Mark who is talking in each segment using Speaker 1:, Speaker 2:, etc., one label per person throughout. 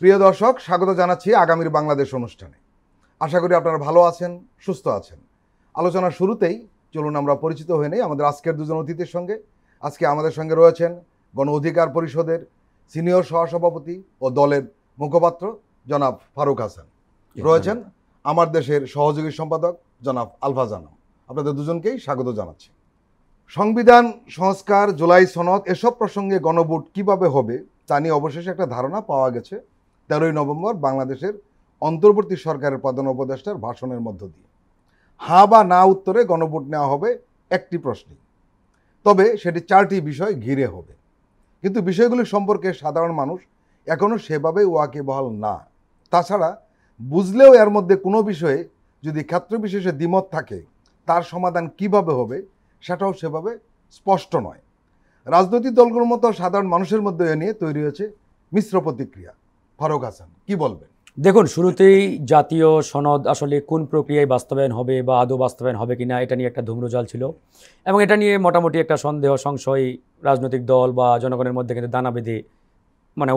Speaker 1: প্রিয় দর্শক, স্বাগত জানাচ্ছি আগামীর বাংলাদেশ অনুষ্ঠানে। আশা করি আপনারা ভালো আছেন, সুস্থ আছেন। আলোচনার শুরুতেই চলুন আমরা পরিচিত হয়ে নেই আমাদের আজকের দুজন অতিথির সঙ্গে। আজকে আমাদের সঙ্গে রয়েছেন গণ অধিকার পরিষদের সিনিয়র সহসভাপতি ও দলের মুখপাত্র জনাব ফারুক হাসান, রয়েছেন আমার দেশের সহযোগী সম্পাদক জনাব আলফা জানাম। আপনাদের দুজনকেই স্বাগত জানাচ্ছি। সংবিধান সংস্কার, জুলাই সনদ, এসব প্রসঙ্গে গণভোট কিভাবে হবে তা নিয়ে অবশেষে একটা ধারণা পাওয়া গেছে 13ই নভেম্বর বাংলাদেশের অন্তর্বর্তী সরকারের প্রধান উপদেষ্টার ভাষণের মধ্য দিয়ে। হ্যাঁ বা না উত্তরে গণভোট নেওয়া হবে একটি প্রশ্নে, তবে সেটি 4টি বিষয় ঘিরে হবে। কিন্তু বিষয়গুলি সম্পর্কে সাধারণ মানুষ এখনও সেভাবে ওয়াকিবহাল না। তাছাড়া বুঝলেও এর মধ্যে কোনো বিষয়ে যদি ক্ষেত্র বিশেষে দ্বিমত থাকে, তার সমাধান কিভাবে হবে সেটাও সেভাবে স্পষ্ট নয়। রাজনৈতিক দলগুলোর মতো সাধারণ মানুষের মধ্যে এ নিয়ে তৈরি হয়েছে মিশ্র প্রতিক্রিয়া। ফারুক হাসান, কি বলবেন?
Speaker 2: দেখুন, শুরুতেই জাতীয় সনদ আসলে কোন প্রক্রিয়ায় বাস্তবায়ন হবে বা আদৌ বাস্তবায়ন হবে কিনা, এটা নিয়ে একটা ধূম্রজাল ছিল এবং এটা নিয়ে মোটামুটি একটা সন্দেহ সংশয় রাজনৈতিক দল বা জনগণের মধ্যে কিন্তু দানা বেঁধে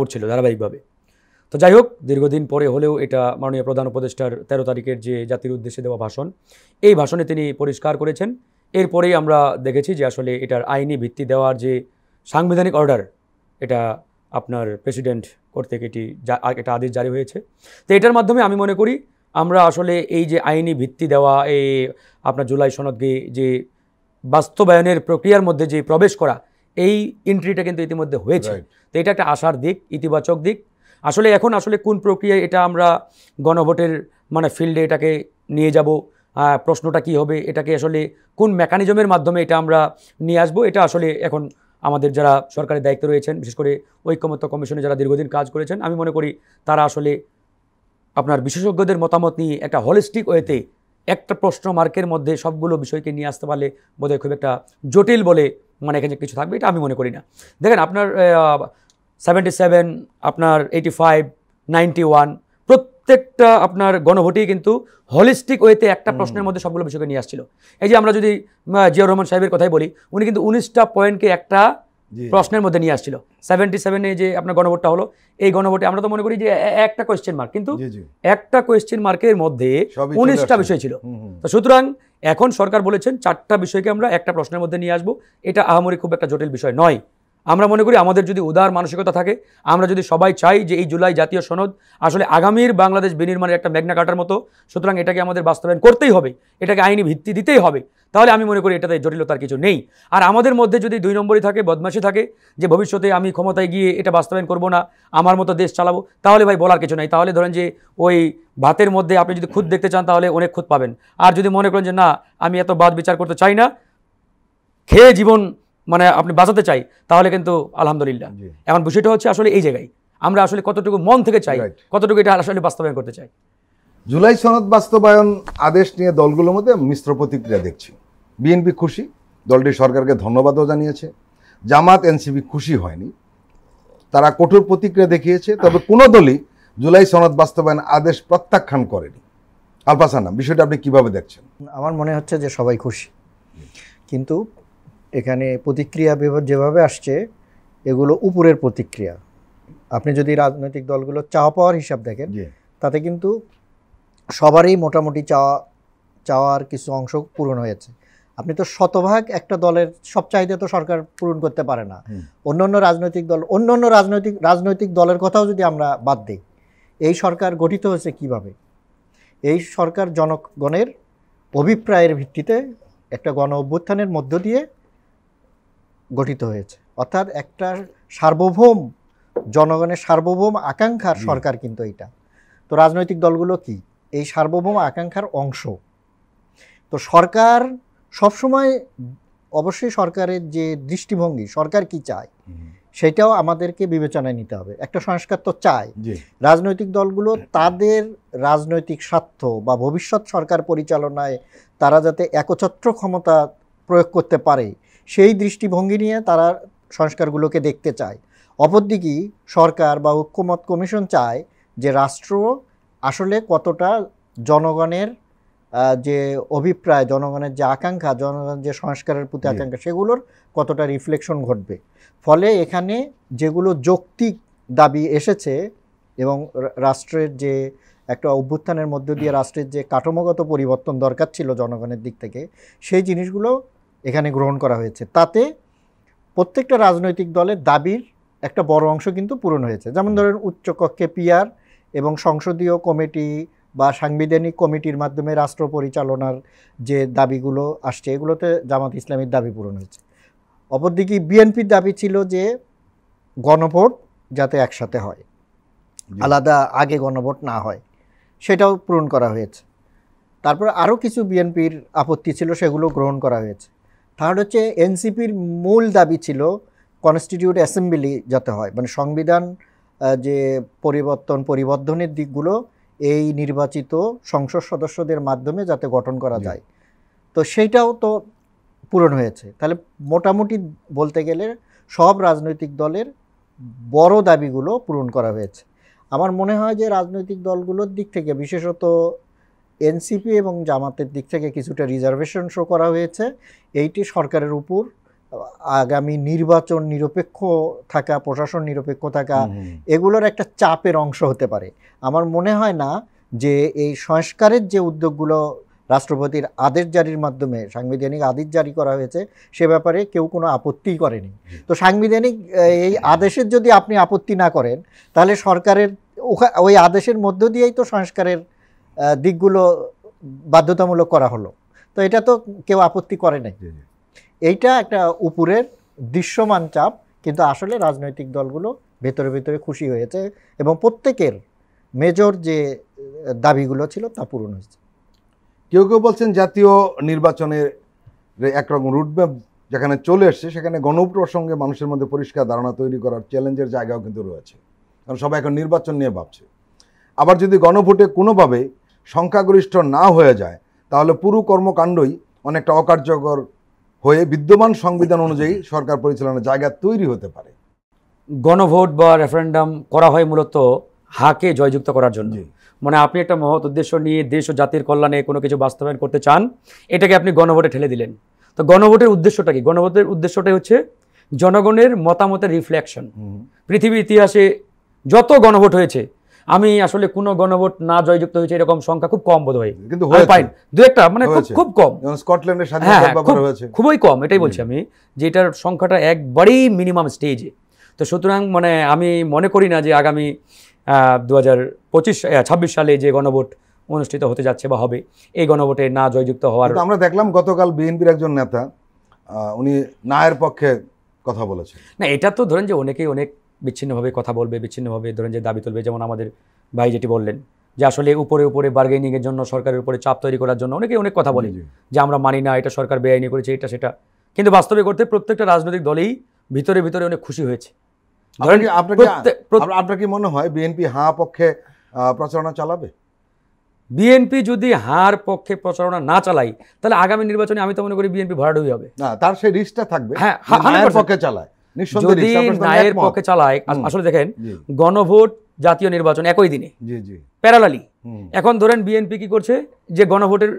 Speaker 2: উঠছিল ধারাবাহিকভাবে। তো যাই হোক, দীর্ঘদিন পরে হলেও এটা মাননীয় প্রধান উপদেষ্টার 13 তারিখের যে জাতির উদ্দেশ্যে দেওয়া ভাষণ, এই ভাষণে তিনি পরিষ্কার করেছেন। এরপরেই আমরা দেখেছি যে আসলে এটার আইনি ভিত্তি দেওয়ার যে সাংবিধানিক অর্ডার, এটা আপনার প্রেসিডেন্ট কর্তৃক একটা আদেশ জারি হয়েছে। তো এটার মাধ্যমে আমি মনে করি আমরা আসলে এই যে আইনি ভিত্তি দেওয়া, এই আপনার জুলাই সনদকে যে বাস্তবায়নের প্রক্রিয়ার মধ্যে যে প্রবেশ করা, এই এন্ট্রিটা কিন্তু ইতিমধ্যে হয়েছে। তো এটা একটা আশার দিক, ইতিবাচক দিক। আসলে এখন কোন প্রক্রিয়ায় এটা আমরা গণভোটের ফিল্ডে এটাকে নিয়ে যাব, প্রশ্নটা কি হবে, এটাকে আসলে কোন মেকানিজমের মাধ্যমে এটা আমরা নিয়ে আসবো, এটা আসলে এখন আমাদের যারা সরকারের দায়িত্বে রয়েছেন, বিশেষ করে ঐকমত্য কমিশনে যারা দীর্ঘদিন কাজ করেছেন, আমি মনে করি তারা আসলে আপনার বিশেষজ্ঞদের মতামত নিয়ে একটা হলিস্টিক ওয়েতে একটা প্রশ্ন মার্কের মধ্যে সবগুলো বিষয়কে নিয়ে আসতে পারলে বোধহয় খুব একটা জটিল বলে এখানে কিছু থাকবে, এটা আমি মনে করি না। দেখেন, আপনার 77, আপনার 85, 91 প্রত্যেকটা আপনার গণভোটেই কিন্তু হলিস্টিক ওয়েতে একটা প্রশ্নের মধ্যে সবগুলো বিষয়কে নিয়ে আসছিল। এই যে আমরা যদি জিয়াউর রহমান সাহেবের কথাই বলি, উনি কিন্তু 19টা পয়েন্টকে একটা প্রশ্নের মধ্যে নিয়ে আসছিল। 77-এ যে আপনার গণভোটটা হলো, এই গণভোটে আমরা তো মনে করি যে একটা কোয়েশ্চেন মার্ক, কিন্তু একটা কোয়েশ্চেন মার্কের মধ্যে 19টা বিষয় ছিল। তো সুতরাং এখন সরকার বলেছেন 4টা বিষয়কে আমরা একটা প্রশ্নের মধ্যে নিয়ে আসবো। এটা আহামরি খুব একটা জটিল বিষয় নয়। আমরা মনে করি আমাদের যদি উদার মানসিকতা থাকে, আমরা যদি সবাই চাই যে এই জুলাই জাতীয় সনদ আসলে আগামীর বাংলাদেশ বিনির্মাণের একটা মেঘনা কাটার মতো, সুতরাং এটাকে আমাদের বাস্তবায়ন করতেই হবে, এটাকে আইনি ভিত্তি দিতেই হবে, তাহলে আমি মনে করি এটাতে জটিলতার কিছু নেই। আর আমাদের মধ্যে যদি 2 নম্বরই থাকে, বদমাশি থাকে, যে ভবিষ্যতে আমি ক্ষমতায় গিয়ে এটা বাস্তবায়ন করব না, আমার মতো দেশ চালাবো, তাহলে ভাই বলার কিছু নাই। তাহলে ধরেন যে ওই ভাতের মধ্যে আপনি যদি খুদ দেখতে চান তাহলে অনেক খুদ পাবেন, আর যদি মনে করেন যে না আমি এত বাদ বিচার করতে চাই না, খেয়ে জীবন আপনি বাঁচাতে চাই, তাহলে কিন্তু আলহামদুলিল্লাহ। এখন বিষয়টা হচ্ছে আসলে এই জায়গায় আমরা আসলে কতটুকু মন থেকে চাই, কতটুকু এটা আসলে বাস্তবায়ন করতে চাই।
Speaker 1: জুলাই সনদ বাস্তবায়ন আদেশ নিয়ে দলগুলোর মধ্যে মিশ্র প্রতিক্রিয়া দেখছি। বিএনপি খুশি, দলটি সরকারকে ধন্যবাদও জানিয়েছে। জামাত, এনসিপি খুশি হয়নি, তারা কঠোর প্রতিক্রিয়া দেখিয়েছে। তবে কোনো দলই জুলাই সনদ বাস্তবায়ন আদেশ প্রত্যাখ্যান করেনি। আলফা সানা, বিষয়টা আপনি কিভাবে দেখছেন?
Speaker 3: আমার মনে হচ্ছে যে সবাই খুশি, কিন্তু এখানে প্রতিক্রিয়া যেভাবে আসছে এগুলো উপরের প্রতিক্রিয়া। আপনি যদি রাজনৈতিক দলগুলো চাওয়া পাওয়ার হিসাব দেখেন, তাতে কিন্তু সবারই মোটামুটি চাওয়ার কিছু অংশ পূরণ হয়েছে। আপনি তো শতভাগ একটা দলের সব চাহিদা তো সরকার পূরণ করতে পারে না। অন্যান্য রাজনৈতিক দলের কথাও যদি আমরা বাদ দিই, এই সরকার গঠিত হয়েছে কিভাবে? এই সরকার জনগণের অভিপ্রায়ের ভিত্তিতে একটা গণ অভ্যুত্থানের মধ্য দিয়ে গঠিত হয়েছে, অর্থাৎ একটা সার্বভৌম জনগণের সার্বভৌম আকাঙ্ক্ষার সরকার কিন্তু এটা। তো রাজনৈতিক দলগুলো কি এই সার্বভৌম আকাঙ্ক্ষার অংশ? তো সরকার সবসময় অবশ্যই সরকারের যে দৃষ্টিভঙ্গি, সরকার কি চায় সেটাও আমাদেরকে বিবেচনায় নিতে হবে। একটা সংস্কার তো চায়, রাজনৈতিক দলগুলো তাদের রাজনৈতিক স্বার্থ বা ভবিষ্যৎ সরকার পরিচালনায় তারা যাতে একচ্ছত্র ক্ষমতা প্রয়োগ করতে পারে, সেই দৃষ্টিভঙ্গি নিয়ে তারা সংস্কারগুলোকে দেখতে চায়। অপরদিকে সরকার বা ঐকমত্য কমিশন চায় যে রাষ্ট্র আসলে কতটা জনগণের যে অভিপ্রায়, জনগণের যে আকাঙ্ক্ষা, জনগণের যে সংস্কারের প্রতি আকাঙ্ক্ষা, সেগুলোর কতটা রিফ্লেকশন ঘটবে। ফলে এখানে যেগুলো যৌক্তিক দাবি এসেছে এবং রাষ্ট্রের যে একটা অভ্যুত্থানের মধ্য দিয়ে রাষ্ট্রের যে কাঠামোগত পরিবর্তন দরকার ছিল জনগণের দিক থেকে, সেই জিনিসগুলো এখানে গ্রহণ করা হয়েছে। তাতে প্রত্যেকটা রাজনৈতিক দলের দাবির একটা বড় অংশ কিন্তু পূরণ হয়েছে। যেমন ধরেন উচ্চকক্ষে পিআর এবং সংসদীয় কমিটি বা সাংবিধানিক কমিটির মাধ্যমে রাষ্ট্র পরিচালনার যে দাবিগুলো আসছে, এগুলোতে জামাত ইসলামীর দাবি পূরণ হয়েছে। অপরদিকে বিএনপির দাবি ছিল যে গণভোট যাতে একসাথে হয়, আলাদা আগে গণভোট না হয়, সেটাও পূরণ করা হয়েছে। তারপর আরও কিছু বিএনপির আপত্তি ছিল, সেগুলো গ্রহণ করা হয়েছে। থার্ড হচ্ছে এনসিপির মূল দাবি ছিল কনস্টিটিউট অ্যাসেম্বলি যাতে হয়, মানে সংবিধান যে পরিবর্ধনের দিকগুলো এই নির্বাচিত সংসদ সদস্যদের মাধ্যমে যাতে গঠন করা যায়, তো সেইটাও তো পূরণ হয়েছে। তাহলে মোটামুটি বলতে গেলে সব রাজনৈতিক দলের বড় দাবিগুলো পূরণ করা হয়েছে। আমার মনে হয় যে রাজনৈতিক দলগুলোর দিক থেকে, বিশেষত এনসিপি এবং জামাতের দিক থেকে কিছুটা রিজার্ভেশন শো করা হয়েছে। এইটি সরকারের উপর আগামী নির্বাচন নিরপেক্ষ থাকা, প্রশাসন নিরপেক্ষ থাকা, এগুলোর একটা চাপের অংশ হতে পারে। আমার মনে হয় না যে এই সংস্কারের যে উদ্যোগগুলো রাষ্ট্রপতির আদেশ জারির মাধ্যমে সাংবিধানিক আদেশ জারি করা হয়েছে, সে ব্যাপারে কেউ কোনো আপত্তিই করেনি। তো সাংবিধানিক এই আদেশের যদি আপনি আপত্তি না করেন, তাহলে সরকারের ওই আদেশের মধ্য দিয়েই তো সংস্কারের দিকগুলো বাধ্যতামূলক করা হলো। তো এটা তো কেউ আপত্তি করে নাই। এইটা একটা উপরের দৃশ্যমান চাপ, কিন্তু আসলে রাজনৈতিক দলগুলো ভেতরে ভেতরে খুশি হয়েছে এবং প্রত্যেকের মেজর যে দাবিগুলো ছিল তা পূরণ হয়েছে।
Speaker 1: কেউ কেউ বলছেন জাতীয় নির্বাচনের একরকম রুটম্যাপ যেখানে চলে এসছে, সেখানে গণভোট প্রসঙ্গে মানুষের মধ্যে পরিষ্কার ধারণা তৈরি করার চ্যালেঞ্জের জায়গাও কিন্তু রয়েছে, কারণ সবাই এখন নির্বাচন নিয়ে ভাবছে। আবার যদি গণভোটে কোনোভাবে সংখ্যাগরিষ্ঠ না হয়ে যায়, তাহলে পুরো কর্মকাণ্ডই অনেকটা অকার্যকর হয়ে বিদ্যমান সংবিধান অনুযায়ী সরকার পরিচালনার জায়গা তৈরি হতে পারে।
Speaker 2: গণভোট বা রেফারেন্ডাম করা হয় মূলত হাকে জয়যুক্ত করার জন্য। মানে আপনি একটা মহৎ উদ্দেশ্য নিয়ে দেশ ও জাতির কল্যাণে কোনো কিছু বাস্তবায়ন করতে চান, এটাকে আপনি গণভোটে ঠেলে দিলেন। তো গণভোটের উদ্দেশ্যটা কি? গণভোটের উদ্দেশ্যটাই হচ্ছে জনগণের মতামতের রিফ্লেকশন। পৃথিবীর ইতিহাসে যত গণভোট হয়েছে, আমি আসলে কোনো গণভোট না জয়যুক্ত হয়েছে এরকম সংখ্যা খুব কম বোধ হয়, কিন্তু দু একটা, মানে খুব কম।
Speaker 1: স্কটল্যান্ডের স্বাধীনতার ব্যাপারে হয়েছে,
Speaker 2: খুবই কম। এটাই বলছি আমি, যে এটার সংখ্যাটা একবারেই মিনিমাম স্টেজে। তো সুতরাং মানে আমি মনে করি না যে আগামী 2026 সালে যে গণভোট অনুষ্ঠিত হতে যাচ্ছে বা হবে, এই গণভোটে না জয়যুক্ত হওয়ার।
Speaker 1: আমরা দেখলাম গতকাল বিএনপির একজন নেতা উনি নায়ের পক্ষে কথা বলেছেন।
Speaker 2: না, এটা তো ধরেন যে অনেকেই অনেক বিচ্ছিন্নভাবে কথা বলবে, বিচ্ছিন্নভাবে ধরেন যে দাবি তুলবে। যেমন আমাদের ভাই যেটি বললেন যে আসলে উপরে উপরে বার্গেনিংয়ের জন্য, সরকারের উপরে চাপ তৈরি করার জন্য অনেকেই অনেক কথা বলে যে আমরা মানি না, এটা সরকার বেআইনি করেছে, এটা সেটা। কিন্তু বাস্তবে করতে প্রত্যেকটা রাজনৈতিক দলেই ভিতরে ভিতরে অনেক খুশি হয়েছে।
Speaker 1: আপনার কি মনে হয় বিএনপি হাঁ পক্ষে প্রচারণা চালাবে?
Speaker 2: বিএনপি যদি হার পক্ষে প্রচারণা না চালাই, তাহলে আগামী নির্বাচনে আমি তো মনে করি বিএনপি ভরাডুবি হবে।
Speaker 1: না, তার সেই রিস্কটা থাকবে।
Speaker 2: হ্যাঁ,
Speaker 1: নায়ের পক্ষে চালায়,
Speaker 2: যদি নায়ের পক্ষে চালায়। আসলে দেখেন, গণভোট জাতীয় নির্বাচন একই দিনে, প্যারালালি। এখন ধরেন বিএনপি কি করছে, যে গণভোটের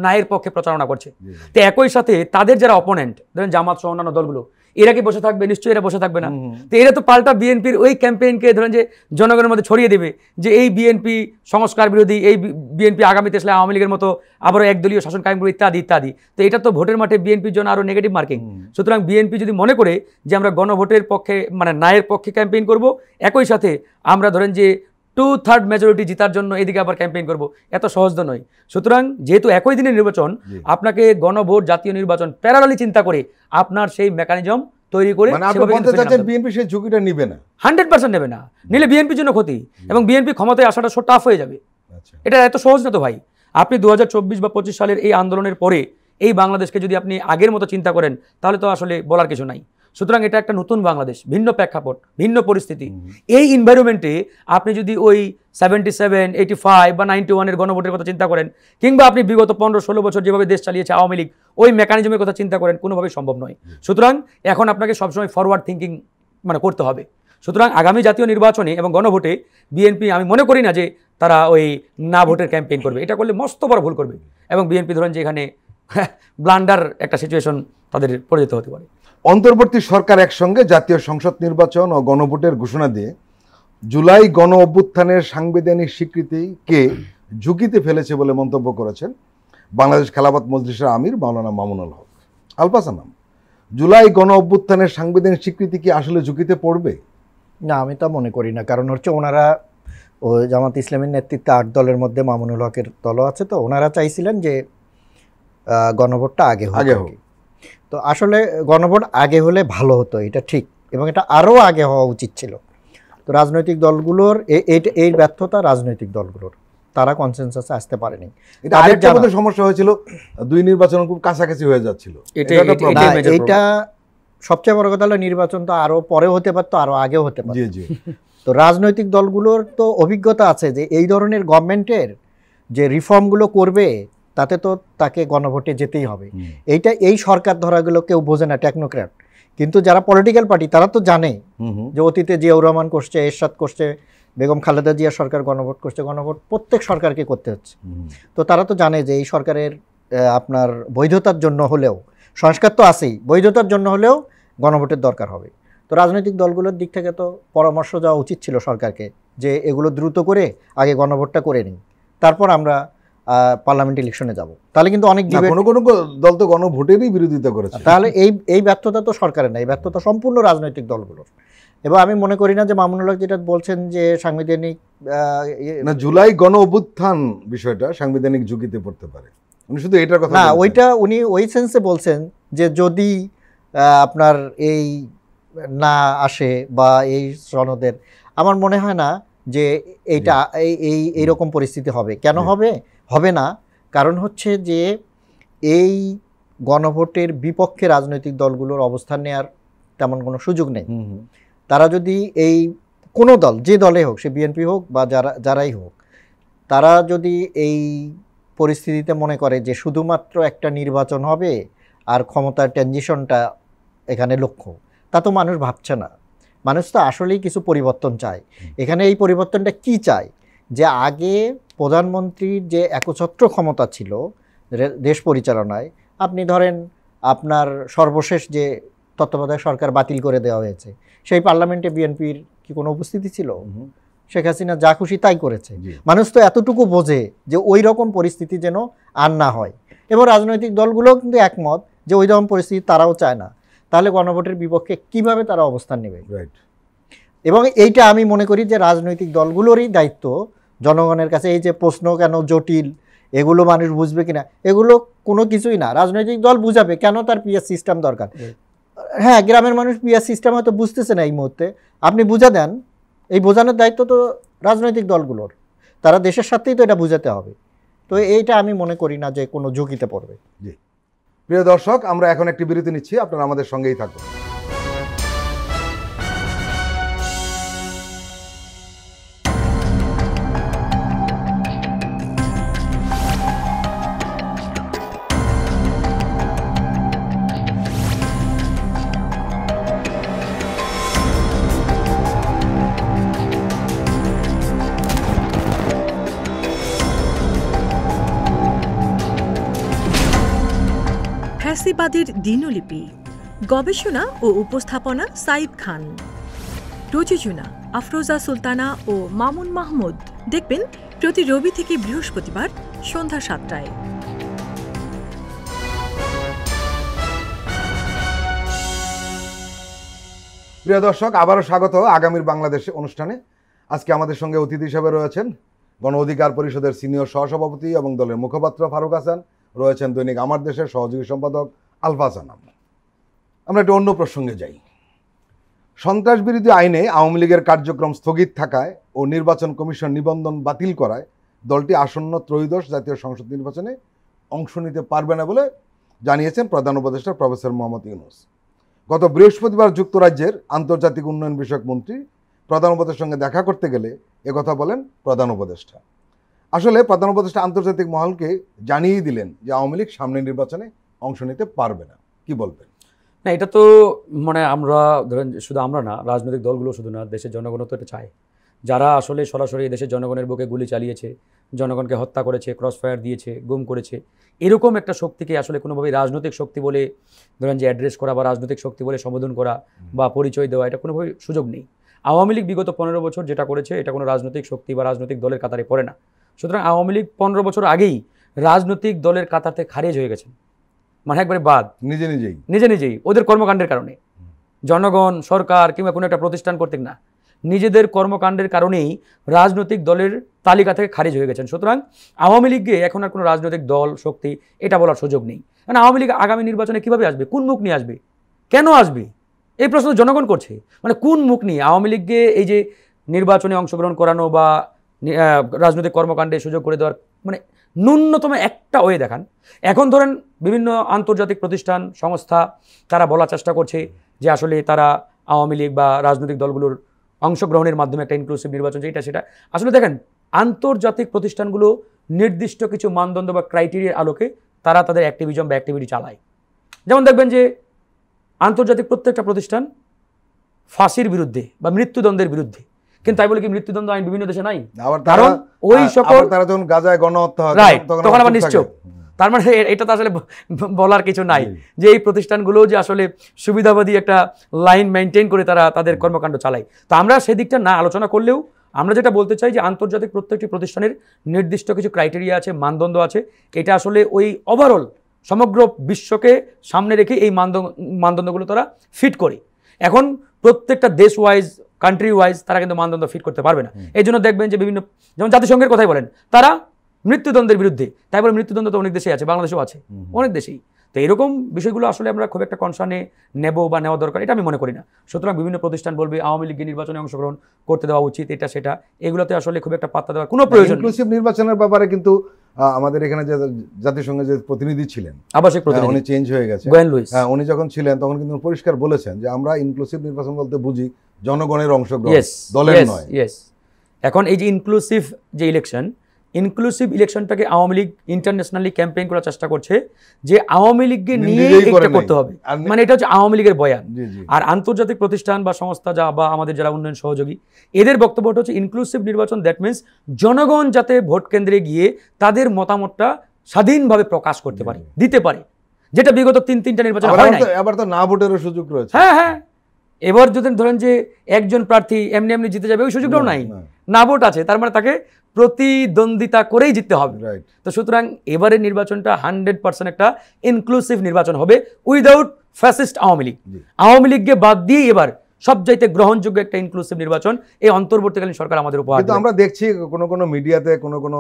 Speaker 2: নায়ের পক্ষে প্রচারণা করছে। তো একই সাথে তাদের যারা অপোনেন্ট, ধরেন জামাত সহ অন্যান্য দলগুলো, এরা কি বসে থাকবে? নিশ্চয়ই এরা বসে থাকবে না। তো এরা তো পাল্টা বিএনপির ওই ক্যাম্পেইনকে ধরেন যে জনগণের মধ্যে ছড়িয়ে দেবে যে এই বিএনপি সংস্কার বিরোধী, এই বিএনপি আগামীতে আসলে আওয়ামী লীগের মতো আবারও একদলীয় শাসন কায়েম করবে, ইত্যাদি ইত্যাদি। তো এটা তো ভোটের মাঠে বিএনপির জন্য আরও নেগেটিভ মার্কিং। সুতরাং বিএনপি যদি মনে করে যে আমরা গণভোটের পক্ষে, মানে নায়ের পক্ষে ক্যাম্পেইন করব, একই সাথে আমরা ধরেন যে 2/3 মেজরিটি জেতার জন্য এদিকে আবার ক্যাম্পেইন করব, এত সহজ তো নয়। সুতরাং যেহেতু একই দিনের নির্বাচন, আপনাকে গণভোট জাতীয় নির্বাচন প্যারালালি চিন্তা করে আপনার সেই মেকানিজম তৈরি করে
Speaker 1: বিএনপি সেই ঝুঁকিটা নিবে না,
Speaker 2: 100% নেবে না। নিলে বিএনপির জন্য ক্ষতি, এবং বিএনপি ক্ষমতায় আসাটা টাফ হয়ে যাবে। এটা এত সহজ না তো ভাই। আপনি 2024 বা 25 সালের এই আন্দোলনের পরে এই বাংলাদেশকে যদি আপনি আগের মতো চিন্তা করেন, তাহলে তো আসলে বলার কিছু নাই। সুতরাং এটা একটা নতুন বাংলাদেশ, ভিন্ন প্রেক্ষাপট, ভিন্ন পরিস্থিতি। এই এনভায়রনমেন্টে আপনি যদি ওই 77, 85 বা 91-এর গণভোটের কথা চিন্তা করেন, কিংবা আপনি বিগত 15-16 বছর যেভাবে দেশ চালিয়েছে আওয়ামী লীগ, ওই মেকানিজমের কথা চিন্তা করেন, কোনোভাবেই সম্ভব নয়। সুতরাং এখন আপনাকে সবসময় ফরওয়ার্ড থিঙ্কিং মানে করতে হবে। সুতরাং আগামী জাতীয় নির্বাচনে এবং গণভোটে বিএনপি, আমি মনে করি না যে তারা ওই না ভোটের ক্যাম্পেইন করবে। এটা করলে মস্ত বড় ভুল করবে, এবং বিএনপি ধরেন যে এখানে ব্লান্ডার একটা সিচুয়েশন তাদের পড়ে যেতে হতে পারে।
Speaker 1: অন্তর্বর্তী সরকার একসঙ্গে জাতীয় সংসদ নির্বাচন ও গণভোটের ঘোষণা দিয়ে জুলাই গণ অভ্যুত্থানের সাংবিধানিক স্বীকৃতিকে ঝুঁকিতে ফেলেছে বলে মন্তব্য করেছেন বাংলাদেশ খেলাফত মজলিসের আমির মাওলানা মামুনুল হক। আলফাসানাম, জুলাই গণ অভ্যুত্থানের সাংবিধানিক স্বীকৃতি কি আসলে ঝুঁকিতে পড়বে?
Speaker 3: না, আমি তা মনে করি না। কারণ হচ্ছে ওনারা ওই জামাত ইসলামের নেতৃত্বে 8 দলের মধ্যে মামুনুল হকের দলও আছে, তো ওনারা চাইছিলেন যে গণভোটটা আগে হোক। তো আসলে গণভোট আগে হলে ভালো হতো, এটা ঠিক, এবং এটা আরও আগে হওয়া উচিত ছিল। তো রাজনৈতিক দলগুলোর এই ব্যর্থতা রাজনৈতিক দলগুলোর, তারা কনসেনসাসে আসতে পারেনি।
Speaker 1: এটা আরেকটা মধ্যে সমস্যা হয়েছিল, দুই নির্বাচন খুব কাছাকাছি হয়ে যাচ্ছিল।
Speaker 3: এটা সবচেয়ে বড় কথা হলো নির্বাচন তো আরো পরে হতে পারতো, আরো আগেও হতে পারতো।
Speaker 1: জি জি।
Speaker 3: তো রাজনৈতিক দলগুলোর তো অভিজ্ঞতা আছে যে এই ধরনের গভর্নমেন্টের যে রিফর্মগুলো করবে তাতে তো তাকে গণভোটে যেতেই হবে। এই সরকার ধরাগুলো কেউ বোঝে না, টেকনোক্র্যাট, কিন্তু যারা পলিটিক্যাল পার্টি তারা তো জানে যে অতীতে জিয়াউর রহমান করছে, এরশাদ করছে, বেগম খালেদা জিয়া সরকার গণভোট করছে, গণভোট প্রত্যেক সরকারকে করতে হচ্ছে। তো তারা তো জানে যে এই সরকারের আপনার বৈধতার জন্য হলেও, সংস্কার তো আছেই, বৈধতার জন্য হলেও গণভোটের দরকার হবে। তো রাজনৈতিক দলগুলোর দিক থেকে তো পরামর্শ দেওয়া উচিত ছিল সরকারকে যে এগুলো দ্রুত করে আগে গণভোটটা করে নিই, তারপর আমরা পার্লামেন্ট ইলেকশনে যাব। তাহলে কিন্তু অনেক
Speaker 1: কোনো কোনো দল তো গণভোটেরই বিরোধিতা করেছে।
Speaker 3: তাহলে এই ব্যর্থতা তো সরকারের না, এই ব্যর্থতা সম্পূর্ণ রাজনৈতিক দলগুলোর। এবং আমি মনে করি না যে মামুনুল হক যেটা বলছেন যে সাংবিধানিক
Speaker 1: না, জুলাই গণ অভ্যুত্থান বিষয়টা সাংবিধানিক ঝুঁকিতে পড়তে পারে, উনি শুধু এটার কথা
Speaker 3: না, ওইটা উনি ওই সেন্সে বলছেন যে যদি আপনার এই না আসে বা এই সনদের, আমার মনে হয় না যে এইটা এইরকম পরিস্থিতি হবে। কেন হবে না? কারণ হচ্ছে যে এই গণভোটের বিপক্ষে রাজনৈতিক দলগুলোর অবস্থান নেওয়ার তেমন কোনো সুযোগ নেই। তারা যদি এই কোনো দল, যে দলে হোক, সে বিএনপি হোক বা যারাই হোক, তারা যদি এই পরিস্থিতিতে মনে করে যে শুধুমাত্র একটা নির্বাচন হবে আর ক্ষমতার ট্রানজিশনটা এখানে লক্ষ্য, তা তো মানুষ ভাবছে না। মানুষ তো আসলেই কিছু পরিবর্তন চায়। এখানে এই পরিবর্তনটা কি চায়? যে আগে প্রধানমন্ত্রীর যে একচ্ছত্র ক্ষমতা ছিল দেশ পরিচালনায়, আপনি ধরেন আপনার সর্বশেষ যে তত্ত্বাবধায়ক সরকার বাতিল করে দেওয়া হয়েছে, সেই পার্লামেন্টে বিএনপির কি কোনো উপস্থিতি ছিল? শেখ হাসিনা যা খুশি তাই করেছে। মানুষ তো এতটুকু বোঝে যে ওই রকম পরিস্থিতি যেন আর না হয়, এবং রাজনৈতিক দলগুলোও কিন্তু একমত যে ওই রকম পরিস্থিতি তারাও চায় না। তাহলে গণভোটের বিপক্ষে কিভাবে তারা অবস্থান নেবে? এবং এইটা আমি মনে করি যে রাজনৈতিক দলগুলোরই দায়িত্ব জনগণের কাছে। এই যে প্রশ্ন কেন জটিল, এগুলো মানুষ বুঝবে কিনা, এগুলো কোনো কিছুই না। রাজনৈতিক দল বুঝাবে কেন তার পিএস সিস্টেম দরকার। হ্যাঁ, গ্রামের মানুষ পিএস সিস্টেম হয়তো বুঝতেছে না এই মুহূর্তে, আপনি বুঝা দেন। এই বোঝানোর দায়িত্ব তো রাজনৈতিক দলগুলোর, তারা দেশের সাথেই তো এটা বুঝাতে হবে। তো এইটা আমি মনে করি না যে কোনো ঝুঁকিতে পড়বে।
Speaker 1: জি, প্রিয় দর্শক, আমরা এখন একটি বিরতি নিচ্ছি, আপনারা আমাদের সঙ্গেই থাকুন।
Speaker 4: ফ্যাসিবাদের দিনলিপি, গবেষণা ও উপস্থাপনা সাইদ খান, প্রযোজনা আফরোজা সুলতানা ও মামুন মাহমুদ। দেখবেন প্রতি রবি থেকে বৃহস্পতিবার সন্ধ্যা 7টায়।
Speaker 1: প্রিয় দর্শক, আবারও স্বাগত আগামীর বাংলাদেশ অনুষ্ঠানে। আজকে আমাদের সঙ্গে অতিথি হিসেবে রয়েছেন গণ অধিকার পরিষদের সিনিয়র সহসভাপতি এবং দলের মুখপাত্র ফারুক হাসান, রয়েছেন দৈনিক আমার দেশের সহযোগী সম্পাদক আলফাসানাম। আমরা একটু অন্য প্রসঙ্গে যাই। সন্ত্রাস বিরোধী আইনে আওয়ামী লীগের কার্যক্রম স্থগিত থাকায় ও নির্বাচন কমিশন নিবন্ধন বাতিল করায় দলটি আসন্ন ত্রয়োদশ জাতীয় সংসদ নির্বাচনে অংশ নিতে পারবে না বলে জানিয়েছেন প্রধান উপদেষ্টা প্রফেসর মোহাম্মদ ইউনূস। গত বৃহস্পতিবার যুক্তরাজ্যের আন্তর্জাতিক উন্নয়ন বিষয়ক মন্ত্রী প্রধান উপদেষ্টার সঙ্গে দেখা করতে গেলে একথা বলেন প্রধান উপদেষ্টা। আসলে প্রধান উপদেষ্টা আন্তর্জাতিক মহলকে জানিয়েই দিলেন যে আওয়ামী লীগ সামনের নির্বাচনে অংশ নিতে পারবে না। কি বলবেন?
Speaker 2: না, এটা তো মানে আমরা ধরেন শুধু আমরা না, রাজনৈতিক দলগুলো শুধু না, দেশের জনগণও তো এটা চায়। যারা আসলে সরাসরি দেশের জনগণের বুকে গুলি চালিয়েছে, জনগণকে হত্যা করেছে, ক্রস ফায়ার দিয়েছে, গুম করেছে, এরকম একটা শক্তিকে আসলে কোনোভাবেই রাজনৈতিক শক্তি বলে ধরেন যে অ্যাড্রেস করা বা রাজনৈতিক শক্তি বলে সম্বোধন করা বা পরিচয় দেওয়া, এটা কোনোভাবেই সুযোগ নেই। আওয়ামী লীগ বিগত 15 বছর যেটা করেছে এটা কোনো রাজনৈতিক শক্তি বা রাজনৈতিক দলের কাতারে পড়ে না। সুতরাং আওয়ামী লীগ 15 বছর আগেই রাজনৈতিক দলের কাতার থেকে খারিজ হয়ে গেছেন, মানে একবারে বাদ, নিজে নিজেই ওদের কর্মকাণ্ডের কারণে। জনগণ, সরকার কিংবা কোনো একটা প্রতিষ্ঠান কর্তৃক না, নিজেদের কর্মকাণ্ডের কারণেই রাজনৈতিক দলের তালিকা থেকে খারিজ হয়ে গেছেন। সুতরাং আওয়ামী লীগকে এখন আর কোনো রাজনৈতিক দল শক্তি এটা বলার সুযোগ নেই। কারণ আওয়ামী লীগ আগামী নির্বাচনে কিভাবে আসবে, কোন মুখ নিয়ে আসবে, কেন আসবে, এই প্রশ্ন জনগণ করছে। মানে কোন মুখ নিয়ে আওয়ামী লীগকে এই যে নির্বাচনে অংশগ্রহণ করানো বা রাজনৈতিক কর্মকাণ্ডে সুযোগ করে দেওয়ার মানে ন্যূনতম একটা ওয়ে দেখান। এখন ধরেন বিভিন্ন আন্তর্জাতিক প্রতিষ্ঠান সংস্থা তারা বলার চেষ্টা করছে যে আসলে তারা আওয়ামী লীগ বা রাজনৈতিক দলগুলোর অংশগ্রহণের মাধ্যমে একটা ইনক্লুসিভ নির্বাচন, যেটা সেটা আসলে দেখেন আন্তর্জাতিক প্রতিষ্ঠানগুলো নির্দিষ্ট কিছু মানদণ্ড বা ক্রাইটেরিয়ার আলোকে তারা তাদের অ্যাক্টিভিজম বা অ্যাক্টিভিটি চালায়। যেমন দেখবেন যে আন্তর্জাতিক প্রত্যেকটা প্রতিষ্ঠান ফাঁসির বিরুদ্ধে বা মৃত্যুদণ্ডের বিরুদ্ধে, কিন্তু তাই বলে কি মৃত্যুদণ্ড আইন বিভিন্ন দেশে নাই? কারণ ওই সকল
Speaker 1: তারা যখন গাজায় গণহত্যা হয়
Speaker 2: রাইট তখন আবার নিশ্চয়, তার মানে এটা তো আসলে বলার কিছু নাই যে এই প্রতিষ্ঠানগুলো যে আসলে সুবিধাবাদী একটা লাইন মেনটেন করে তারা তাদের কর্মকাণ্ড চালায়। তো আমরা সেদিকটা না আলোচনা করলেও আমরা যেটা বলতে চাই যে আন্তর্জাতিক প্রত্যেকটি প্রতিষ্ঠানের নির্দিষ্ট কিছু ক্রাইটেরিয়া আছে, মানদণ্ড আছে। এটা আসলে ওই ওভারঅল সমগ্র বিশ্বকে সামনে রেখে এই মানদণ্ডগুলো তারা ফিট করে। এখন প্রত্যেকটা দেশ ওয়াইজ, কান্ট্রি ওয়াইজ তারা কিন্তু মানদণ্ড ফিট করতে পারবে না। এই জন্য দেখবেন যে বিভিন্ন, যেমন জাতিসংঘের কথাই বলেন, তারা মৃত্যুদণ্ডের বিরুদ্ধে, তাই বলে মৃত্যুদণ্ড তো অনেক দেশেই আছে, বাংলাদেশেও আছে, অনেক দেশেই। তো এরকম বিষয়গুলো আসলে আমরা খুব একটা কনসার্নে নেব বা নেওয়া দরকার এটা আমি মনে করি না। সুতরাং বিভিন্ন প্রতিষ্ঠান বলবে আওয়ামী লীগের নির্বাচনে অংশগ্রহণ করতে দেওয়া উচিত, এটা সেটা, এগুলোতে আসলে খুব একটা পাত্তা দেওয়ার কোনো প্রয়োজন নেই।
Speaker 1: ইনক্লুসিভ নির্বাচনের ব্যাপারে কিন্তু আমাদের এখানে যে জাতিসংঘের যে প্রতিনিধি ছিলেন,
Speaker 2: আবাসিক প্রতিনিধি,
Speaker 1: উনি চেঞ্জ হয়ে গেছে,
Speaker 2: গোয়েন লুইস,
Speaker 1: উনি যখন ছিলেন তখন কিন্তু পরিষ্কার বলেছেন যে আমরা ইনক্লুসিভ নির্বাচন বলতে বুঝি জনগণের অংশগ্রহণ, দলের নয়।
Speaker 2: এখন এই যে ইনক্লুসিভ যে ইলেকশন, ইনক্লুসিভ ইলেকশনটাকে আওয়ামী লীগ ইন্টারন্যাশনালি ক্যাম্পেইন করার চেষ্টা করছে যে আওয়ামী লীগকে নিয়ে এটা করতে হবে, মানে এটা হচ্ছে আওয়ামী লীগের বয়ান। আর আন্তর্জাতিক প্রতিষ্ঠান বা সংস্থা যা বা আমাদের যারা উন্নয়ন সহযোগী এদের বক্তব্যটা হচ্ছে ইনক্লুসিভ নির্বাচন, দ্যাট মিনস জনগণ যাতে ভোট কেন্দ্রে গিয়ে তাদের মতামতটা স্বাধীনভাবে প্রকাশ করতে পারে, দিতে পারে, যেটা বিগত তিনটা নির্বাচন হয় নাই।
Speaker 1: আবার তো না ভোটেরও সুযোগ রয়েছে।
Speaker 2: হ্যাঁ, এবার যদি ধরেন যে একজন প্রার্থী এমনি এমনি জিতে যাবে ওই সুযোগটাও নাই, না ভোট আছে, তার মানে তাকে প্রতিদ্বন্দ্বিতা করেই জিততে হবে। তো সুতরাং এবারের নির্বাচনটা 100% একটা ইনক্লুসিভ নির্বাচন হবে উইদাউট ফ্যাসিস্ট আওয়ামী লীগ। আওয়ামী লীগকে বাদ দিয়ে এবার সবচাইতে গ্রহণযোগ্য একটা ইনক্লুসিভ নির্বাচন এই অন্তর্বর্তীকালীন সরকার আমাদের উপহার।
Speaker 1: কিন্তু আমরা দেখছি কোনো মিডিয়াতে কোনো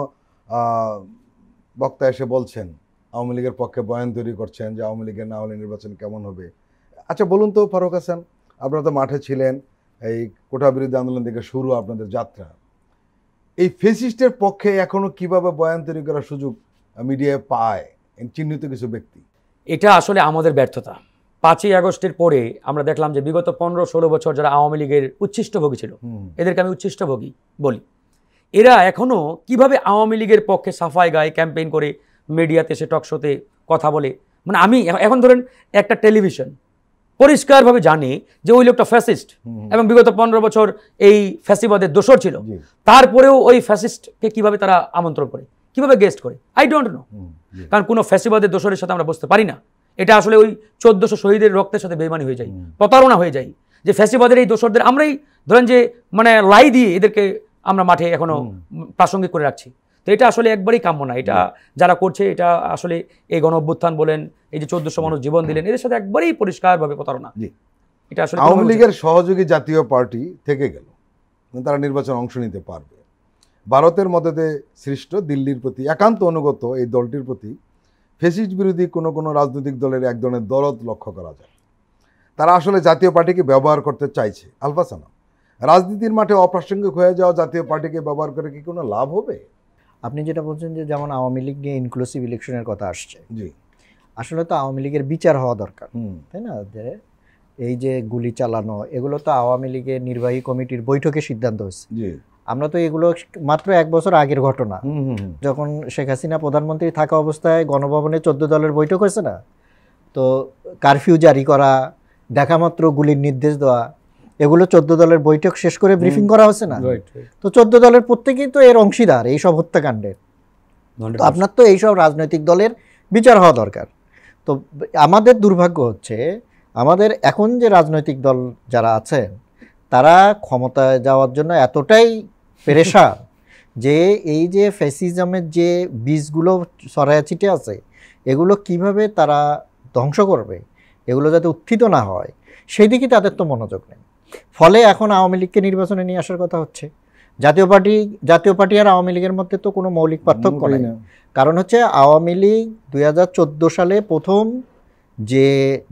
Speaker 1: বক্তা এসে বলছেন, আওয়ামী লীগের পক্ষে বয়ান তৈরি করছেন যে আওয়ামী লীগের না হলে নির্বাচন কেমন হবে। আচ্ছা বলুন তো ফারুক হাসান, আপনারা তো মাঠে ছিলেন, এই কোটা বিরোধী আন্দোলন থেকে শুরু আপনাদের যাত্রা, এই ফেসিস্টের পক্ষে এখনো কিভাবে বয়ান তৈরি করার সুযোগ মিডিয়ায় পায় চিহ্নিত কিছু ব্যক্তি?
Speaker 2: এটা আসলে আমাদের ব্যর্থতা। 5ই আগস্টের পরে আমরা দেখলাম যে বিগত 15-16 বছর যারা আওয়ামী লীগের উচ্ছিষ্টভোগী ছিল, এদেরকে আমি উচ্ছিষ্টভোগী বলি, এরা এখনো কিভাবে আওয়ামী লীগের পক্ষে সাফাই গায়ে, ক্যাম্পেইন করে, মিডিয়াতে এসে টক শোতে কথা বলে। মানে আমি এখন ধরেন একটা টেলিভিশন পরিষ্কারভাবে জানে যে ওই লোকটা ফ্যাসিস্ট এবং বিগত 15 বছর এই ফ্যাসিবাদের দোসর ছিল, তারপরেও ওই ফ্যাসিস্টকে কিভাবে তারা আমন্ত্রণ করে, কিভাবে গেস্ট করে, আই ডোন্ট নো। কারণ কোনো ফ্যাসিবাদের দোসরের সাথে আমরা বসতে পারি না। এটা আসলে ওই 1400 শহীদের রক্তের সাথে বেইমানি হয়ে যায়, প্রতারণা হয়ে যায় যে ফ্যাসিবাদের এই দোসরদের আমরাই ধরেন যে মানে লাই দিয়ে এদেরকে আমরা মাঠে এখনো প্রাসঙ্গিক করে রাখছি। তো এটা আসলে একবারই কাম্য না। এটা যারা করছে এটা আসলে এই গণ অভ্যুত্থান বলেন, এই যে 1400 মানুষ জীবন দিলেন, এদের সাথে একবারই পরিষ্কারভাবে প্রতারণা। এটা আসলে
Speaker 1: আওয়ামী লীগের সহযোগী জাতীয় পার্টি থেকে গেল, তারা নির্বাচন অংশ নিতে পারবে। ভারতের মদতে সৃষ্ট দিল্লির প্রতি একান্ত অনুগত এই দলটির প্রতি ফ্যাসিস্ট বিরোধী কোনো রাজনৈতিক দলের এক ধরনের দরদ লক্ষ্য করা যায়। তারা আসলে জাতীয় পার্টিকে ব্যবহার করতে চাইছে। আলফা সানাম, রাজনীতির মাঠে অপ্রাসঙ্গিক হয়ে যাওয়া জাতীয় পার্টিকে ব্যবহার করে কি কোনো লাভ হবে?
Speaker 3: আপনি যেটা বলছেন যে যেমন আওয়ামী লীগ নিয়ে ইনক্লুসিভ ইলেকশনের কথা আসছে,
Speaker 1: জি,
Speaker 3: আসলে তো আওয়ামী লীগের বিচার হওয়া দরকার, তাই না? যে এই যে গুলি চালানো, এগুলো তো আওয়ামী লীগের নির্বাহী কমিটির বৈঠকে সিদ্ধান্ত হয়েছে। আমরা তো এগুলো মাত্র 1 বছর আগের ঘটনা, যখন শেখ হাসিনা প্রধানমন্ত্রী থাকা অবস্থায় গণভবনে 14 দলের বৈঠক হয়েছে না, তো কারফিউ জারি করা, দেখা মাত্র গুলির নির্দেশ দেওয়া, এগুলো 14 দলের বৈঠক শেষ করে ব্রিফিং করা হচ্ছে না। তো 14 দলের প্রত্যেকেই তো এর অংশীদার এইসব হত্যাকাণ্ডের। তো আপনার তো এইসব রাজনৈতিক দলের বিচার হওয়া দরকার। তো আমাদের দুর্ভাগ্য হচ্ছে আমাদের এখন যে রাজনৈতিক দল যারা আছেন তারা ক্ষমতায় যাওয়ার জন্য এতটাই পেরেশান যে এই যে ফ্যাসিজমের যে বীজগুলো ছড়ায় ছিটে আছে এগুলো কিভাবে তারা ধ্বংস করবে, এগুলো যাতে উত্থিত না হয় সেই দিকে তাদের তো মনোযোগ নেই। ফলে এখন আওয়ামী লীগকে নির্বাচনে নিয়ে আসার কথা হচ্ছে। জাতীয় পার্টি আর আওয়ামী লীগের মধ্যে তো কোনো মৌলিক পার্থক্য নেই। কারণ হচ্ছে আওয়ামী লীগ 2014 সালে প্রথম যে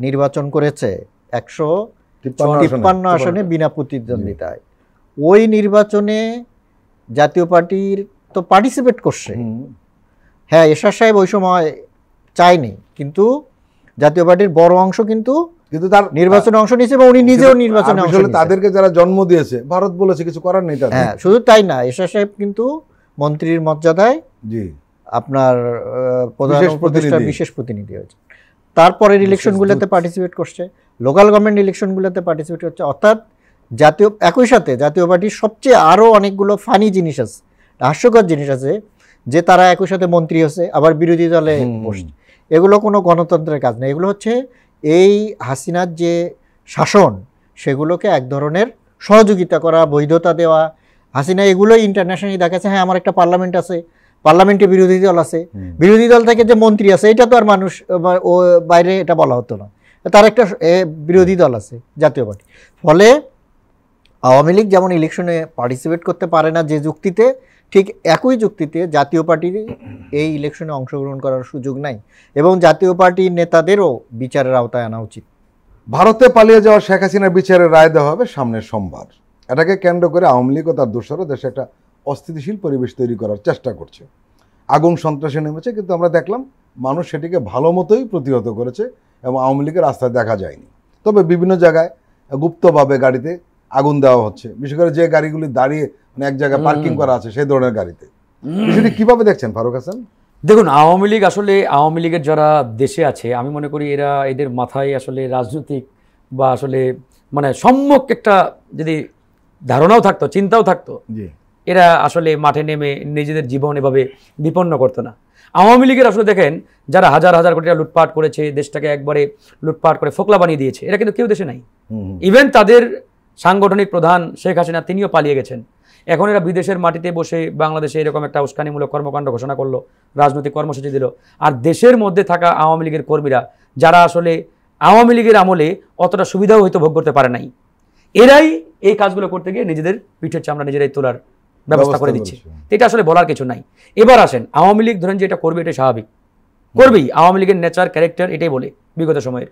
Speaker 3: নির্বাচন করেছে 153 আসনে বিনা প্রতিদ্বন্দ্বিতায়, ওই নির্বাচনে জাতীয় পার্টির তো পার্টিসিপেট করছে। হ্যাঁ, এরশাদ সাহেব ওই সময় চায়নি, কিন্তু জাতীয় পার্টির বড় অংশ কিন্তু তার নির্বাচনে অংশ নিয়েছে এবং উনি নিজেও নির্বাচনে অংশ নিয়েছে।
Speaker 1: তাদেরকে যারা জন্ম দিয়েছে ভারত বলেছে, কিছু করার নেই তাদের।
Speaker 3: হ্যাঁ, শুধু তাই না, এরশাদ সাহেব কিন্তু মন্ত্রীর মর্যাদায় আপনার প্রধান উপদেষ্টার বিশেষ প্রতিনিধি হয়েছে। তারপরের ইলেকশনগুলোতে পার্টিসিপেট করছে, লোকাল গভর্নমেন্ট ইলেকশনগুলোতে পার্টিসিপেট করছে। অর্থাৎ একই সাথে জাতীয় পার্টির সবচেয়ে আরও অনেকগুলো ফানি জিনিস আছে, হাস্যকর জিনিস আছে, যে তারা একই সাথে মন্ত্রী হচ্ছে আবার বিরোধী দলে বসছে। এগুলো কোনো গণতন্ত্রের কাজ নেই, এগুলো হচ্ছে এই হাসিনার যে শাসন সেগুলোকে এক ধরনের সহযোগিতা করা, বৈধতা দেওয়া। হাসিনা এগুলোই ইন্টারন্যাশনালি দেখাচ্ছে। হ্যাঁ, আমার একটা পার্লামেন্ট আছে, পার্লামেন্টে বিরোধী দল আছে, বিরোধী দল থেকে যে মন্ত্রী আছে এটা তো আর মানুষ ও বাইরে এটা বলা হতো না, তার একটা বিরোধী দল আছে জাতীয় পার্টি। ফলে আওয়ামী লীগ যেমন ইলেকশনে পার্টিসিপেট করতে পারে না যে যুক্তিতে, ঠিক একই যুক্তিতে জাতীয় পার্টির এই ইলেকশনে অংশগ্রহণ করার সুযোগ নাই এবং জাতীয় পার্টির নেতাদেরও বিচারের আওতায় আনা উচিত।
Speaker 1: ভারতে পালিয়ে যাওয়া শেখ হাসিনার বিচারের রায় দেওয়া হবে সামনের সোমবার। এটাকে কেন্দ্র করে আওয়ামী লীগ ও তার দোসররা দেশে একটা অস্থিতিশীল পরিবেশ তৈরি করার চেষ্টা করছে। আগুন সন্ত্রাসে নেমেছে, কিন্তু আমরা দেখলাম মানুষ সেটিকে ভালো মতোই প্রতিহত করেছে এবং আওয়ামী লীগের রাস্তায় দেখা যায়নি। তবে বিভিন্ন জায়গায় গুপ্তভাবে গাড়িতে আগুন দেওয়া হচ্ছে, বিশেষ করে যে গাড়িগুলি দাঁড়িয়ে এক জায়গায় পার্কিং করা আছে সেই ধরনের গাড়িতে। বিষয়টি কিভাবে দেখছেন ফারুক হাসান?
Speaker 2: দেখুন, আওয়ামী লীগ আসলে আওয়ামী লীগের যারা দেশে আছে, আমি মনে করি এদের মাথায় আসলে রাজনৈতিক বা আসলে মানে সম্যক একটা যদি ধারণাও থাকতো, চিন্তাও থাকতো, এরা আসলে মাঠে নেমে নিজেদের জীবন এভাবে বিপন্ন করতো না। আওয়ামী লীগের আসলে দেখেন, যারা হাজার হাজার কোটি টাকা লুটপাট করেছে, দেশটাকে একবারে লুটপাট করে ফোকলা বানিয়ে দিয়েছে, এরা কিন্তু কেউ দেশে নাই। ইভেন তাদের সাংগঠনিক প্রধান শেখ হাসিনা তিনিও পালিয়ে গেছেন। এখন এরা বিদেশের মাটিতে বসে বাংলাদেশে এরকম একটা উস্কানিমূলক কর্মকাণ্ড ঘোষণা করলো, রাজনৈতিক কর্মসূচি দিল। আর দেশের মধ্যে থাকা আওয়ামী লীগের কর্মীরা, যারা আসলে আওয়ামী লীগের আমলে অতটা সুবিধাও হয়তো ভোগ করতে পারে নাই, এরাই এই কাজগুলো করতে গিয়ে নিজেদের পিঠের চামড়া নিজেরাই তোলার ব্যবস্থা করে দিচ্ছে। এটা আসলে বলার কিছু নাই। এবার আসেন, আওয়ামী লীগ ধরেন যে এটা করবে, এটা স্বাভাবিক, করবেই। আওয়ামী লীগের নেচার, ক্যারেক্টার এটাই বলে বিগত সময়ের।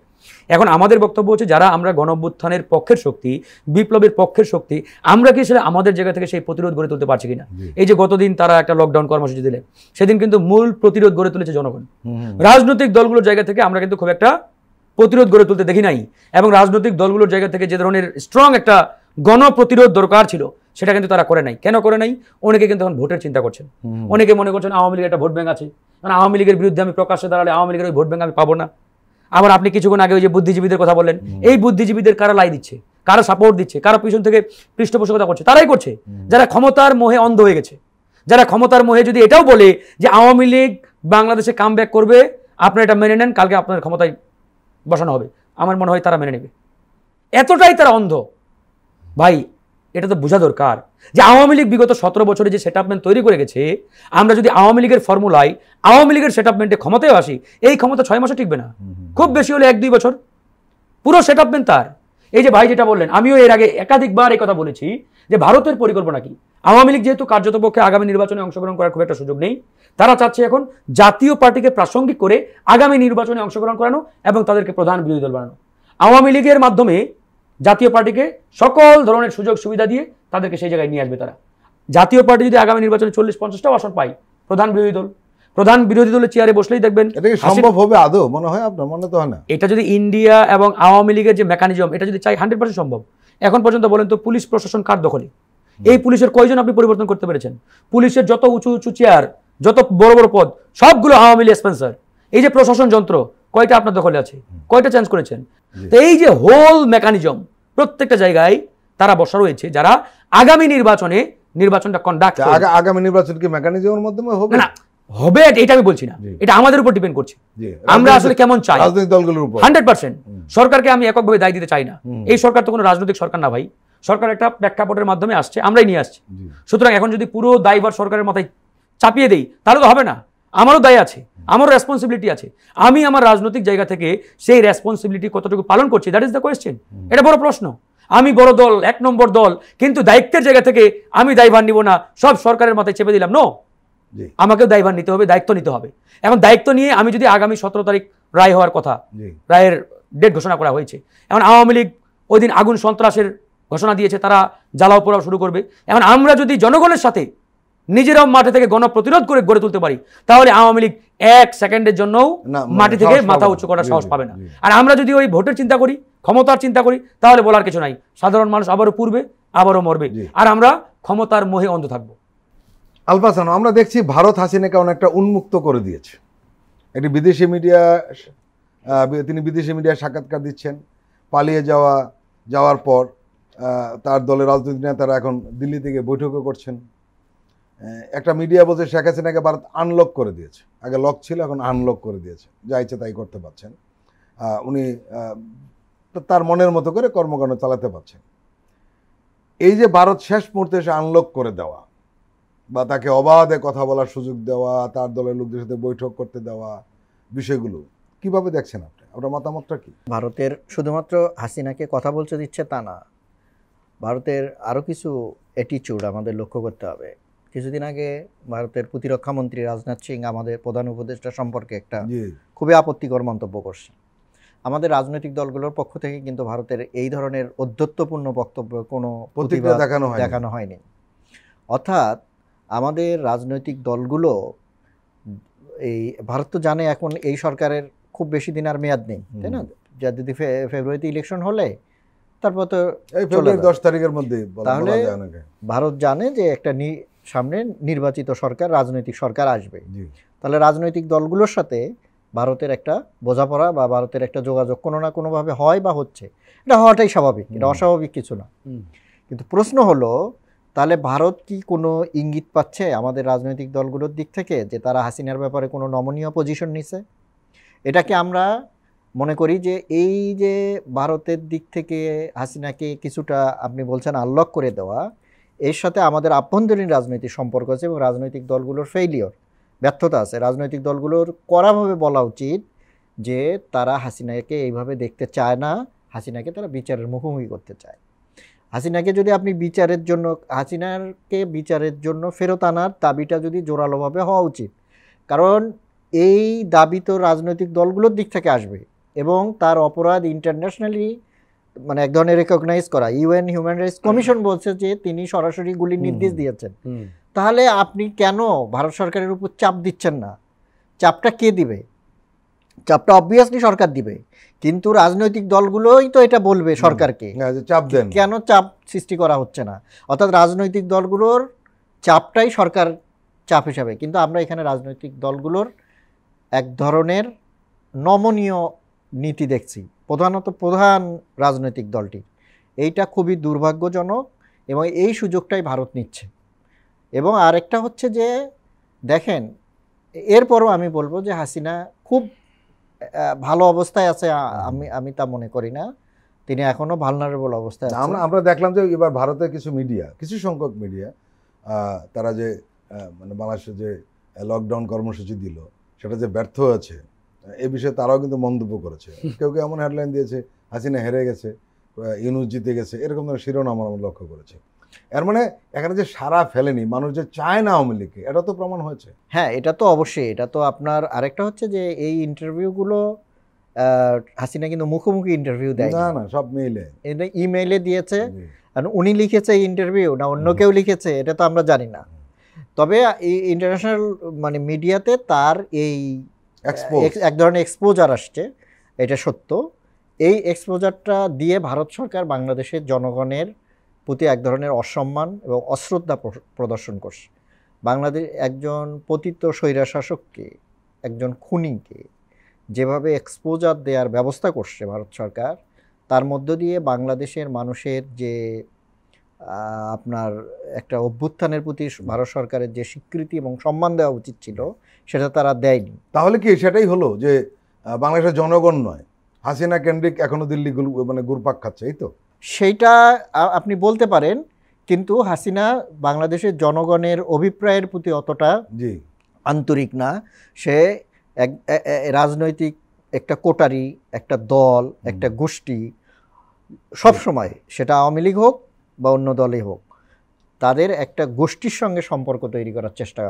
Speaker 2: এখন আমাদের বক্তব্য হচ্ছে, যারা আমরা গণঅভ্যুত্থানের পক্ষের শক্তি, বিপ্লবের পক্ষের শক্তি, আমরা কি আসলে আমাদের জায়গা থেকে সেই প্রতিরোধ গড়ে তুলতে পারছি কিনা? এই যে গতদিন তারা একটা লকডাউন কর্মসূচি দিলেন, সেদিন কিন্তু মূল প্রতিরোধ গড়ে তুলেছে জনগণ। রাজনৈতিক দলগুলোর জায়গা থেকে আমরা কিন্তু খুব একটা প্রতিরোধ গড়ে তুলতে দেখি নাই, এবং রাজনৈতিক দলগুলোর জায়গা থেকে যে ধরনের স্ট্রং একটা গণপ্রতিরোধ দরকার ছিল সেটা কিন্তু তারা করে নাই। কেন করে নাই? অনেকে কিন্তু এখন ভোটের চিন্তা করছেন, অনেকে মনে করছেন আওয়ামী লীগের একটা ভোট ব্যাংক আছে, মানে আওয়ামী লীগের বিরুদ্ধে আমি প্রকাশ্যে দাঁড়ালে আওয়ামী লীগের ওই ভোট ব্যাংক আমি পাবো না। আবার আপনি কিছুক্ষণ আগে ওই যে বুদ্ধিজীবীদের কথা বললেন, এই বুদ্ধিজীবীদের কারা লাই দিচ্ছে, কারা সাপোর্ট দিচ্ছে, কারা পিছন থেকে পৃষ্ঠপোষকতা করছে? তারাই করছে, যারা ক্ষমতার মোহে অন্ধ হয়ে গেছে, যারা ক্ষমতার মোহে যদি এটাও বলে যে আওয়ামী লীগ বাংলাদেশে কাম ব্যাক করবে, আপনারা এটা মেনে নেন, কালকে আপনার ক্ষমতায় বসানো হবে, আমার মনে হয় তারা মেনে নেবে। এতটাই তারা অন্ধ। ভাই, এটা তো বোঝা দরকার যে আওয়ামী লীগ বিগত 17 বছরে যে সেটআপমেন্ট তৈরি করে গেছে, আমরা যদি আওয়ামী লীগের ফর্মুলায় আওয়ামী লীগের সেটআপমেন্টে ক্ষমতায় আসি, এই ক্ষমতা 6 মাসে টিকবে না, খুব বেশি হলে 1-2 বছর। পুরো সেটআপমেন্ট তার। এই যে ভাই যেটা বললেন, আমিও এর আগে একাধিকবার এই কথা বলেছি যে ভারতের পরিকল্পনা কি, আওয়ামী লীগ যেহেতু কার্যতপক্ষে আগামী নির্বাচনে অংশগ্রহণ করার খুব একটা সুযোগ নেই, তারা চাচ্ছে এখন জাতীয় পার্টিকে প্রাসঙ্গিক করে আগামী নির্বাচনে অংশগ্রহণ করানো এবং তাদেরকে প্রধান বিরোধী দল বানানো। আওয়ামী লীগের মাধ্যমে জাতীয় পার্টিকে সকল ধরনের সুযোগ সুবিধা দিয়ে তাদেরকে সেই জায়গায় নিয়ে আসবে তারা। জাতীয় পার্টি যদি আগামী নির্বাচনে 40-50টাও আসন পায়, প্রধান বিরোধী দলের চেয়ারে বসলেই দেখবেন।
Speaker 1: এটা কি সম্ভব হবে আদৌ? মনে হয় আপনার? মনে তো হয় না।
Speaker 2: এটা যদি ইন্ডিয়া এবং আওয়ামী লীগের যে মেকানিজম, এটা যদি চাই 100% সম্ভব। এখন পর্যন্ত বলেন তো, পুলিশ প্রশাসন কার দখলে? এই পুলিশের কয়জন আপনি পরিবর্তন করতে পেরেছেন? পুলিশের যত উঁচু উঁচু চেয়ার, যত বড় বড় পদ, সবগুলো আওয়ামী লীগ স্পন্সর। এই যে প্রশাসন যন্ত্র, কয়টা আপনার দখলে আছে? কয়টা চেঞ্জ করেছেন? তো এই যে হোল মেকানিজম, প্রত্যেকটা জায়গায় তারা বসা রয়েছে, যারা আগামী নির্বাচনটা কন্ডাক্ট।
Speaker 1: আগামী নির্বাচন কি মেকানিজমের মাধ্যমে হবে?
Speaker 2: না, হবে এটা আমি বলছি না,
Speaker 1: জি।
Speaker 2: এটা আমাদের উপর ডিপেন্ড করছে
Speaker 1: জি,
Speaker 2: আমরা আসলে কেমন চাই।
Speaker 1: রাজনৈতিক দলগুলোর উপর
Speaker 2: 100% সরকারকে আমি এককভাবে দায় দিতে চাই না।
Speaker 1: হুম।
Speaker 2: এই সরকার তো কোনো রাজনৈতিক সরকার না ভাই, সরকার একটা প্রেক্ষাপটের মাধ্যমে আসছে, আমরাই নিয়ে আসছি।
Speaker 1: জি।
Speaker 2: সুতরাং এখন যদি পুরো দায়ভার সরকারের মাথায় চাপিয়ে দেই তাহলে তো হবে না। আমারও দায় আছে, আমারও রেসপন্সিবিলিটি আছে। আমি আমার রাজনৈতিক জায়গা থেকে সেই রেসপন্সিবিলিটি কতটুকু পালন করছি, দ্যাট ইজ দ্য কোয়েশ্চেন। এটা বড় প্রশ্ন। আমি বড় দল, 1 নম্বর দল, কিন্তু দায়িত্বের জায়গা থেকে আমি দায়ভার নিব না, সব সরকারের মাথায় চেপে দিলাম। নো,
Speaker 1: জি।
Speaker 2: আমাকেও দায়ভার নিতে হবে, দায়িত্ব নিতে হবে। এখন দায়িত্ব নিয়ে আমি যদি আগামী 17 তারিখ রায় হওয়ার কথা,
Speaker 1: জি।
Speaker 2: রায়ের ডেট ঘোষণা করা হয়েছে, এখন আওয়ামী লীগ ওই দিন আগুন সন্ত্রাসের ঘোষণা দিয়েছে, তারা জ্বালাও পোড়াও শুরু করবে। এখন আমরা যদি জনগণের সাথে নিজেরাও মাঠে থেকে গণপ্রতিরোধ করে গড়ে তুলতে পারি, তাহলে আওয়ামী লীগ 1 সেকেন্ডের জন্যও
Speaker 1: না,
Speaker 2: মাটি থেকে
Speaker 1: সাহস
Speaker 2: মাথা
Speaker 1: পাবে
Speaker 2: উঁচু
Speaker 1: না।
Speaker 2: করার
Speaker 1: জি,
Speaker 2: সাহস
Speaker 1: জি,
Speaker 2: পাবে না।
Speaker 1: জি।
Speaker 2: আর আমরা যদি ওই ভোটের চিন্তা করি, ক্ষমতার চিন্তা করি, তাহলে বলার কিছু নাই, সাধারণ মানুষ আবারও পুড়বে, আবারও মরবে,
Speaker 1: জি।
Speaker 2: আর আমরা ক্ষমতার মোহে অন্ধ থাকবো।
Speaker 1: আলফাসান, আমরা দেখছি ভারত হাসিনাকে অনেকটা উন্মুক্ত করে দিয়েছে। এটি বিদেশি মিডিয়া, তিনি বিদেশি মিডিয়ায় সাক্ষাৎকার দিচ্ছেন। পালিয়ে যাওয়ার পর তার দলের রাজনৈতিক নেতারা এখন দিল্লি থেকে বৈঠকও করছেন। একটা মিডিয়া বলছে শেখ হাসিনাকে ভারত আনলক করে দিয়েছে। আগে লক ছিল, এখন আনলক করে দিয়েছে, যা ইচ্ছে তাই করতে পারছেন। উনি তার মনের মতো করে কর্মকাণ্ড চালাতে পারছেন। এই যে ভারত শেষ মুহূর্তে এসে আনলক করে দেওয়া বা তাকে অবাধে কথা বলার সুযোগ দেওয়া, তার দলের লোকদের সাথে বৈঠক করতে দেওয়া, বিষয়গুলো কিভাবে দেখছেন আপনি? আপনার মতামতটা কি?
Speaker 3: ভারতের শুধুমাত্র হাসিনাকে কথা বলতে দিচ্ছে তা না, ভারতের আরও কিছু অ্যাটিচিউড আমাদের লক্ষ্য করতে হবে। কিছুদিন আগে ভারতের প্রতিরক্ষা মন্ত্রী রাজনাথ সিং আমাদের প্রধান উপদেষ্টা সম্পর্কে একটা
Speaker 1: জি।
Speaker 3: খুবই আপত্তিকর মন্তব্য করছে। আমাদের রাজনৈতিক দলগুলোর পক্ষ থেকে কিন্তু ভারতের এই ধরনের ঔদ্ধত্যপূর্ণ বক্তব্য কোনো
Speaker 1: প্রতিক্রিয়া
Speaker 3: প্রতিবাদ
Speaker 1: দেখানো
Speaker 3: দেখানো হয়নি। অর্থাৎ আমাদের রাজনৈতিক দলগুলো, এই ভারত তো জানে এখন এই সরকারের খুব বেশি দিন আর মেয়াদ নেই, তাই না? যা যদি ফেব্রুয়ারিতে ইলেকশন হলে তারপর তো
Speaker 1: এই ফেব্রুয়ারি 10 তারিখের মধ্যে
Speaker 3: তাহলে
Speaker 1: বলা যায় নাকি?
Speaker 3: ভারত জানে যে একটা সামনে নির্বাচিত সরকার, রাজনৈতিক সরকার আসবে।
Speaker 1: জি।
Speaker 3: তাহলে রাজনৈতিক দলগুলোর সাথে ভারতের একটা বোঝাপড়া বা ভারতের একটা যোগাযোগ কোনো না কোনোভাবে হয় বা হচ্ছে। এটা হওয়াটাই স্বাভাবিক, এটা অস্বাভাবিক কিছু না। কিন্তু প্রশ্ন হলো, তাহলে ভারত কি কোনো ইঙ্গিত পাচ্ছে আমাদের রাজনৈতিক দলগুলোর দিক থেকে যে তারা হাসিনার ব্যাপারে কোনো নমনীয় পজিশন নিছে? এটাকে আমরা মনে করি যে এই যে ভারতের দিক থেকে হাসিনাকে কিছুটা আপনি বলছেন আনলক করে দেওয়া, এর সাথে আমাদের আভ্যন্তরীণ রাজনৈতিক সম্পর্ক আছে এবং রাজনৈতিক দলগুলোর ফেইলিওর, ব্যর্থতা আছে। রাজনৈতিক দলগুলোর কড়াভাবে বলা উচিত যে তারা হাসিনাকে এইভাবে দেখতে চায় না, হাসিনাকে তারা বিচারের মুখোমুখি করতে চায়। হাসিনাকে যদি আপনি হাসিনাকে বিচারের জন্য ফেরত আনার দাবিটা যদি জোরালোভাবে হওয়া উচিত, কারণ এই দাবি তো রাজনৈতিক দলগুলোর দিক থেকে আসবে এবং তার অপরাধ ইন্টারন্যাশনালি মানে এক ধরনের রেকগনাইজ করা। ইউএন হিউম্যান রাইটস কমিশন বলছে যে তিনি সরাসরি গুলির নির্দেশ দিয়েছেন। তাহলে আপনি কেন ভারত সরকারের উপর চাপ দিচ্ছেন না? চাপটা কে দিবে? চাপটা অবভিয়াসলি সরকার দিবে, কিন্তু রাজনৈতিক দলগুলোই তো এটা বলবে সরকারকে
Speaker 1: চাপ দেন।
Speaker 3: কেন চাপ সৃষ্টি করা হচ্ছে না? অর্থাৎ রাজনৈতিক দলগুলোর চাপটাই সরকার চাপ হিসাবে। কিন্তু আমরা এখানে রাজনৈতিক দলগুলোর এক ধরনের নমনীয় নীতি দেখছি, প্রধানত প্রধান রাজনৈতিক দলটি। এইটা খুবই দুর্ভাগ্যজনক এবং এই সুযোগটাই ভারত নিচ্ছে। এবং আরেকটা হচ্ছে যে দেখেন, এরপরও আমি বলবো যে হাসিনা খুব ভালো অবস্থায় আছে, আমি তা মনে করি না। তিনি এখনো ভালনারেবল অবস্থায় আছে।
Speaker 1: আমরা দেখলাম যে এবার ভারতের কিছু সংখ্যক মিডিয়া তারা যে মানে বাংলাদেশে যে লকডাউন কর্মসূচি দিল সেটা যে ব্যর্থ হয়েছে এই বিষয়ে তারাও কিন্তু মন্তব্য করেছে। কেউ কেউ এমন হেডলাইন দিয়েছে হাসিনা হেরে গেছে, ইউনূস জিতে গেছে, এরকম ধরনের শিরোনাম আমরা লক্ষ্য করেছি। এর মানে এখানে যে সারা ফেলেনি, মানুষ যে চায় না আওয়ামী লীগকে, এটা তো প্রমাণ হয়েছে।
Speaker 3: হ্যাঁ, এটা তো অবশ্যই। এটা তো আপনার আরেকটা হচ্ছে যে এই ইন্টারভিউগুলো হাসিনা কিন্তু মুখোমুখি ইন্টারভিউ দেয়
Speaker 1: না, সব মেইলে,
Speaker 3: ইমেইলে দিয়েছে। উনি লিখেছে এই ইন্টারভিউ না অন্য কেউ লিখেছে এটা তো আমরা জানি না। তবে এই ইন্টারন্যাশনাল মানে মিডিয়াতে তার এই এক ধরনের এক্সপোজার আসছে, এটা সত্য। এই এক্সপোজারটা দিয়ে ভারত সরকার বাংলাদেশের জনগণের প্রতি এক ধরনের অসম্মান এবং অশ্রদ্ধা প্রদর্শন করছে। বাংলাদেশ একজন পতিত স্বৈরাশাসককে, একজন খুনিকে যেভাবে এক্সপোজার দেওয়ার ব্যবস্থা করছে ভারত সরকার, তার মধ্য দিয়ে বাংলাদেশের মানুষের যে আপনার একটা অভ্যুত্থানের প্রতি ভারত সরকারের যে স্বীকৃতি এবং সম্মান দেওয়া উচিত ছিল সেটা তারা দেয়নি।
Speaker 1: তাহলে কি সেটাই হলো যে বাংলাদেশের জনগণ নয়, হাসিনা কেন্দ্রিক এখনো দিল্লি মানে ঘুরপাক খাচ্ছে, এই তো?
Speaker 3: সেইটা আপনি বলতে পারেন, কিন্তু হাসিনা বাংলাদেশের জনগণের অভিপ্রায়ের প্রতি অতটা
Speaker 1: জি
Speaker 3: আন্তরিক না। সে রাজনৈতিক একটা কোটারি, একটা দল, একটা গোষ্ঠী, সবসময় সেটা আওয়ামী লীগ হোক বা অন্য দলই হোক, তাদের একটা গোষ্ঠীর সঙ্গে সম্পর্ক তৈরি করার চেষ্টা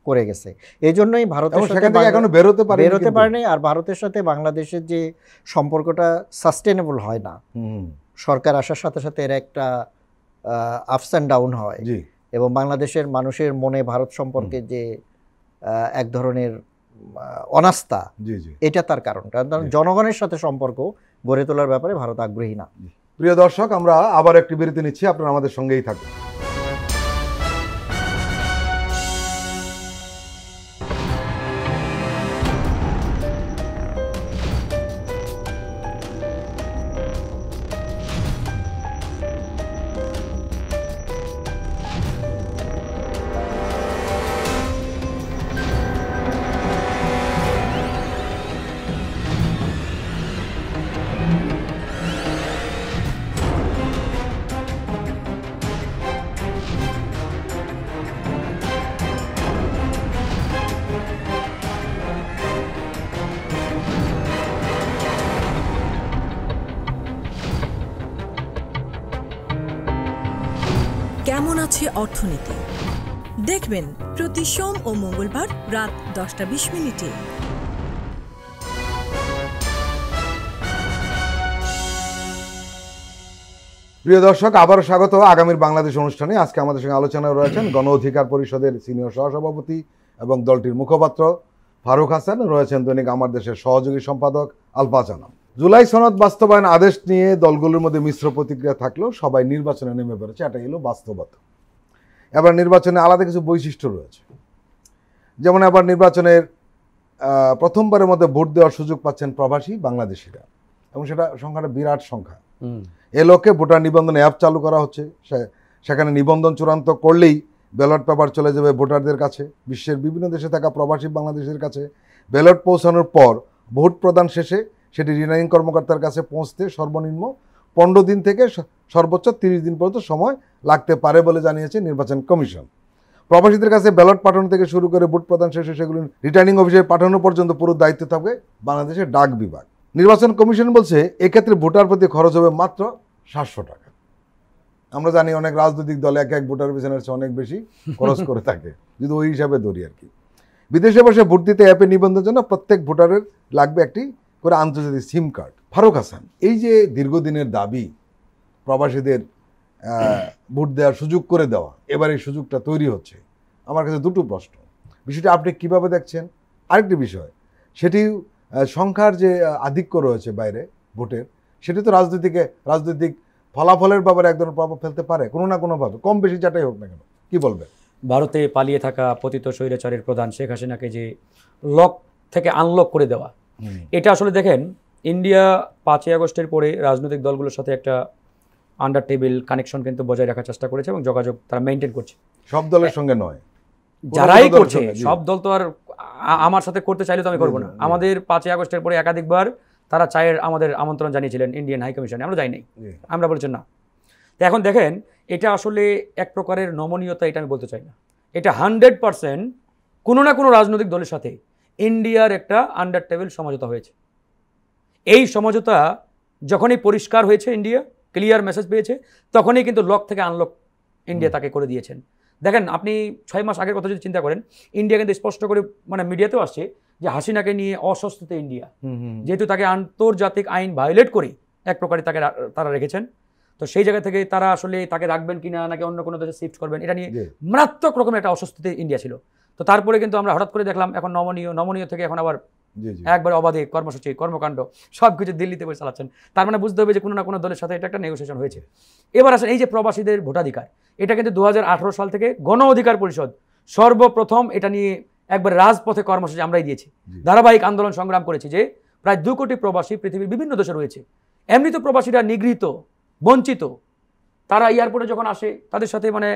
Speaker 3: করে গেছে। এই জন্যই ভারতের সাথে
Speaker 1: এখনো বেরোতে
Speaker 3: পারেনি। আর ভারতের সাথে বাংলাদেশের যে সম্পর্কটা সাস্টেনেবল হয় না, সরকার আসার সাথে সাথে এর একটা আপস অ্যান্ড ডাউন হয়, এবং বাংলাদেশের মানুষের মনে ভারত সম্পর্কে যে এক ধরনের অনাস্থা, এটা তার কারণ। কারণ জনগণের সাথে সম্পর্ক গড়ে তোলার ব্যাপারে ভারত আগ্রহী না।
Speaker 1: প্রিয় দর্শক, আমরা আবার একটি বিরতি নিচ্ছি, আপনারা আমাদের সঙ্গেই থাকুন।
Speaker 4: কেমন আছে অর্থনীতি দেখবেন প্রতি সোম ও মঙ্গলবার রাত 10:20।
Speaker 1: প্রিয় দর্শক, আবারও স্বাগত আগামীর বাংলাদেশ অনুষ্ঠানে। আজকে আমাদের সঙ্গে আলোচনায় রয়েছেন গণ অধিকার পরিষদের সিনিয়র সহসভাপতি এবং দলটির মুখপাত্র ফারুক হাসান, রয়েছেন দৈনিক আমার দেশের সহযোগী সম্পাদক আলফাজ আনাম। জুলাই সনদ বাস্তবায়ন আদেশ নিয়ে দলগুলোর মধ্যে মিশ্র প্রতিক্রিয়া থাকলেও সবাই নির্বাচনে নেমে পড়েছে, এটাই হলো বাস্তবতা। এবার নির্বাচনে আলাদা কিছু বৈশিষ্ট্য রয়েছে, যেমন এবার নির্বাচনের প্রথমবারের মধ্যে ভোট দেওয়ার সুযোগ পাচ্ছেন প্রবাসী বাংলাদেশিরা, এবং সেটা সংখ্যাটা বিরাট সংখ্যা। এ লক্ষ্যে ভোটার নিবন্ধন অ্যাপ চালু করা হচ্ছে। সেখানে নিবন্ধন চূড়ান্ত করলেই ব্যালট পেপার চলে যাবে ভোটারদের কাছে। বিশ্বের বিভিন্ন দেশে থাকা প্রবাসী বাংলাদেশের কাছে ব্যালট পৌঁছানোর পর ভোট প্রদান শেষে সেটি রিটার্নিং কর্মকর্তার কাছে পৌঁছতে সর্বনিম্ন 15 দিন থেকে সর্বোচ্চ 30 দিন পর্যন্ত সময় লাগতে পারে বলে জানিয়েছে নির্বাচন কমিশন। প্রবাসীদের কাছে ব্যালট পাঠানো থেকে শুরু করে ভোট প্রদান শেষে সেগুলি রিটার্নিং অফিসে পাঠানো পর্যন্ত পুরো দায়িত্ব থাকবে বাংলাদেশের ডাক বিভাগ। নির্বাচন কমিশন বলছে এক্ষেত্রে ভোটার প্রতি খরচ হবে মাত্র 700 টাকা। আমরা জানি অনেক রাজনৈতিক দল এক এক ভোটার পিছনে অনেক বেশি খরচ করে থাকে, যদি ওই হিসাবে ধরি আর কি। বিদেশে বসে ভোট দিতে অ্যাপে নিবন্ধনের জন্য প্রত্যেক ভোটারের লাগবে একটি করে আন্তর্জাতিক সিম কার্ড। ফারুক হাসান, এই যে দীর্ঘদিনের দাবি প্রবাসীদের ভোট দেওয়ার সুযোগ করে দেওয়া, এবার এই সুযোগটা তৈরি হচ্ছে, আমার কাছে দুটো প্রশ্ন। বিষয়টি আপনি কিভাবে দেখছেন? আরেকটি বিষয়, সেটি সংখ্যার যে আধিক্য রয়েছে বাইরে ভোটের, সেটি তো রাজনৈতিক ফলাফলের ব্যাপারে এক ধরনের প্রভাব ফেলতে পারে কোনো না কোনোভাবে, কম বেশি যাটাই হোক না কেন। কি বলবেন?
Speaker 2: ভারতে পালিয়ে থাকা পতিত স্বৈরাচারের প্রধান শেখ হাসিনাকে যে লক থেকে আনলক করে দেওয়া, এটা আসলে দেখেন, ইন্ডিয়া 5ই আগস্টের পরে রাজনৈতিক দলগুলোর সাথে একটা আন্ডার টেবিল কানেকশন কিন্তু বজায় রাখার চেষ্টা করেছে এবং যোগাযোগ তারা মেনটেন করছে।
Speaker 1: সব দলের সঙ্গে নয়,
Speaker 2: যারাই করছে, সব দল তো আর আমার সাথে করতে চাইলে তো আমি করবো না। আমাদের 5ই আগস্টের পরে একাধিকবার তারা চায়ের আমাদের আমন্ত্রণ জানিয়েছিলেন ইন্ডিয়ান হাই কমিশনে, আমরা যাই নাই, আমরা বলেছেন না। তো এখন দেখেন, এটা আসলে এক প্রকারের নমনীয়তা, এটা আমি বলতে চাই না। এটা 100% কোনো না কোনো রাজনৈতিক দলের সাথে ইন্ডিয়ার একটা আন্ডার টেবিল সমঝোতা হয়েছে। এই সমঝোতা যখনই পরিষ্কার হয়েছে, ইন্ডিয়া ক্লিয়ার মেসেজ পেয়েছে, তখনই কিন্তু লক থেকে আনলক ইন্ডিয়া তাকে করে দিয়েছেন। দেখেন, আপনি 6 মাস আগের কথা যদি চিন্তা করেন, ইন্ডিয়া কিন্তু স্পষ্ট করে মানে মিডিয়াতেও আসছে যে হাসিনাকে নিয়ে অস্বস্তিতে ইন্ডিয়া, যেহেতু তাকে আন্তর্জাতিক আইন ভায়োলেট করে এক প্রকারে তাকে তারা রেখেছেন। তো সেই জায়গা থেকে তারা আসলে তাকে রাখবেন কিনা নাকি অন্য কোনো দেশে শিফট করবেন, এটা নিয়ে মারাত্মক রকমের একটা অস্বস্তিতে ইন্ডিয়া ছিল। তো তারপরে কিন্তু আমরা হঠাৎ করে দেখলাম এখন নমনীয় থেকে এখন আবার একবার অবাধে কর্মসূচি কর্মকাণ্ড সব কিছু দিল্লিতে বসে চালাচ্ছেন। তার মানে বুঝতে হবে যে কোনো না কোনো দলের সাথে এটা একটা নেগোসিয়েশন হয়েছে। এবার আসেন, এই যে প্রবাসীদের ভোটাধিকার, এটা কিন্তু 2018 সাল থেকে গণ অধিকার পরিষদ সর্বপ্রথম এটা নিয়ে একবার রাজপথে কর্মসূচি আমরাই দিয়েছি, ধারাবাহিক আন্দোলন সংগ্রাম করেছি, যে প্রায় 2 কোটি প্রবাসী পৃথিবীর বিভিন্ন দেশে রয়েছে। এমনি তো প্রবাসীরা নিগৃহীত, বঞ্চিত, তারা এয়ারপোর্টে যখন আসে তাদের সাথে মানে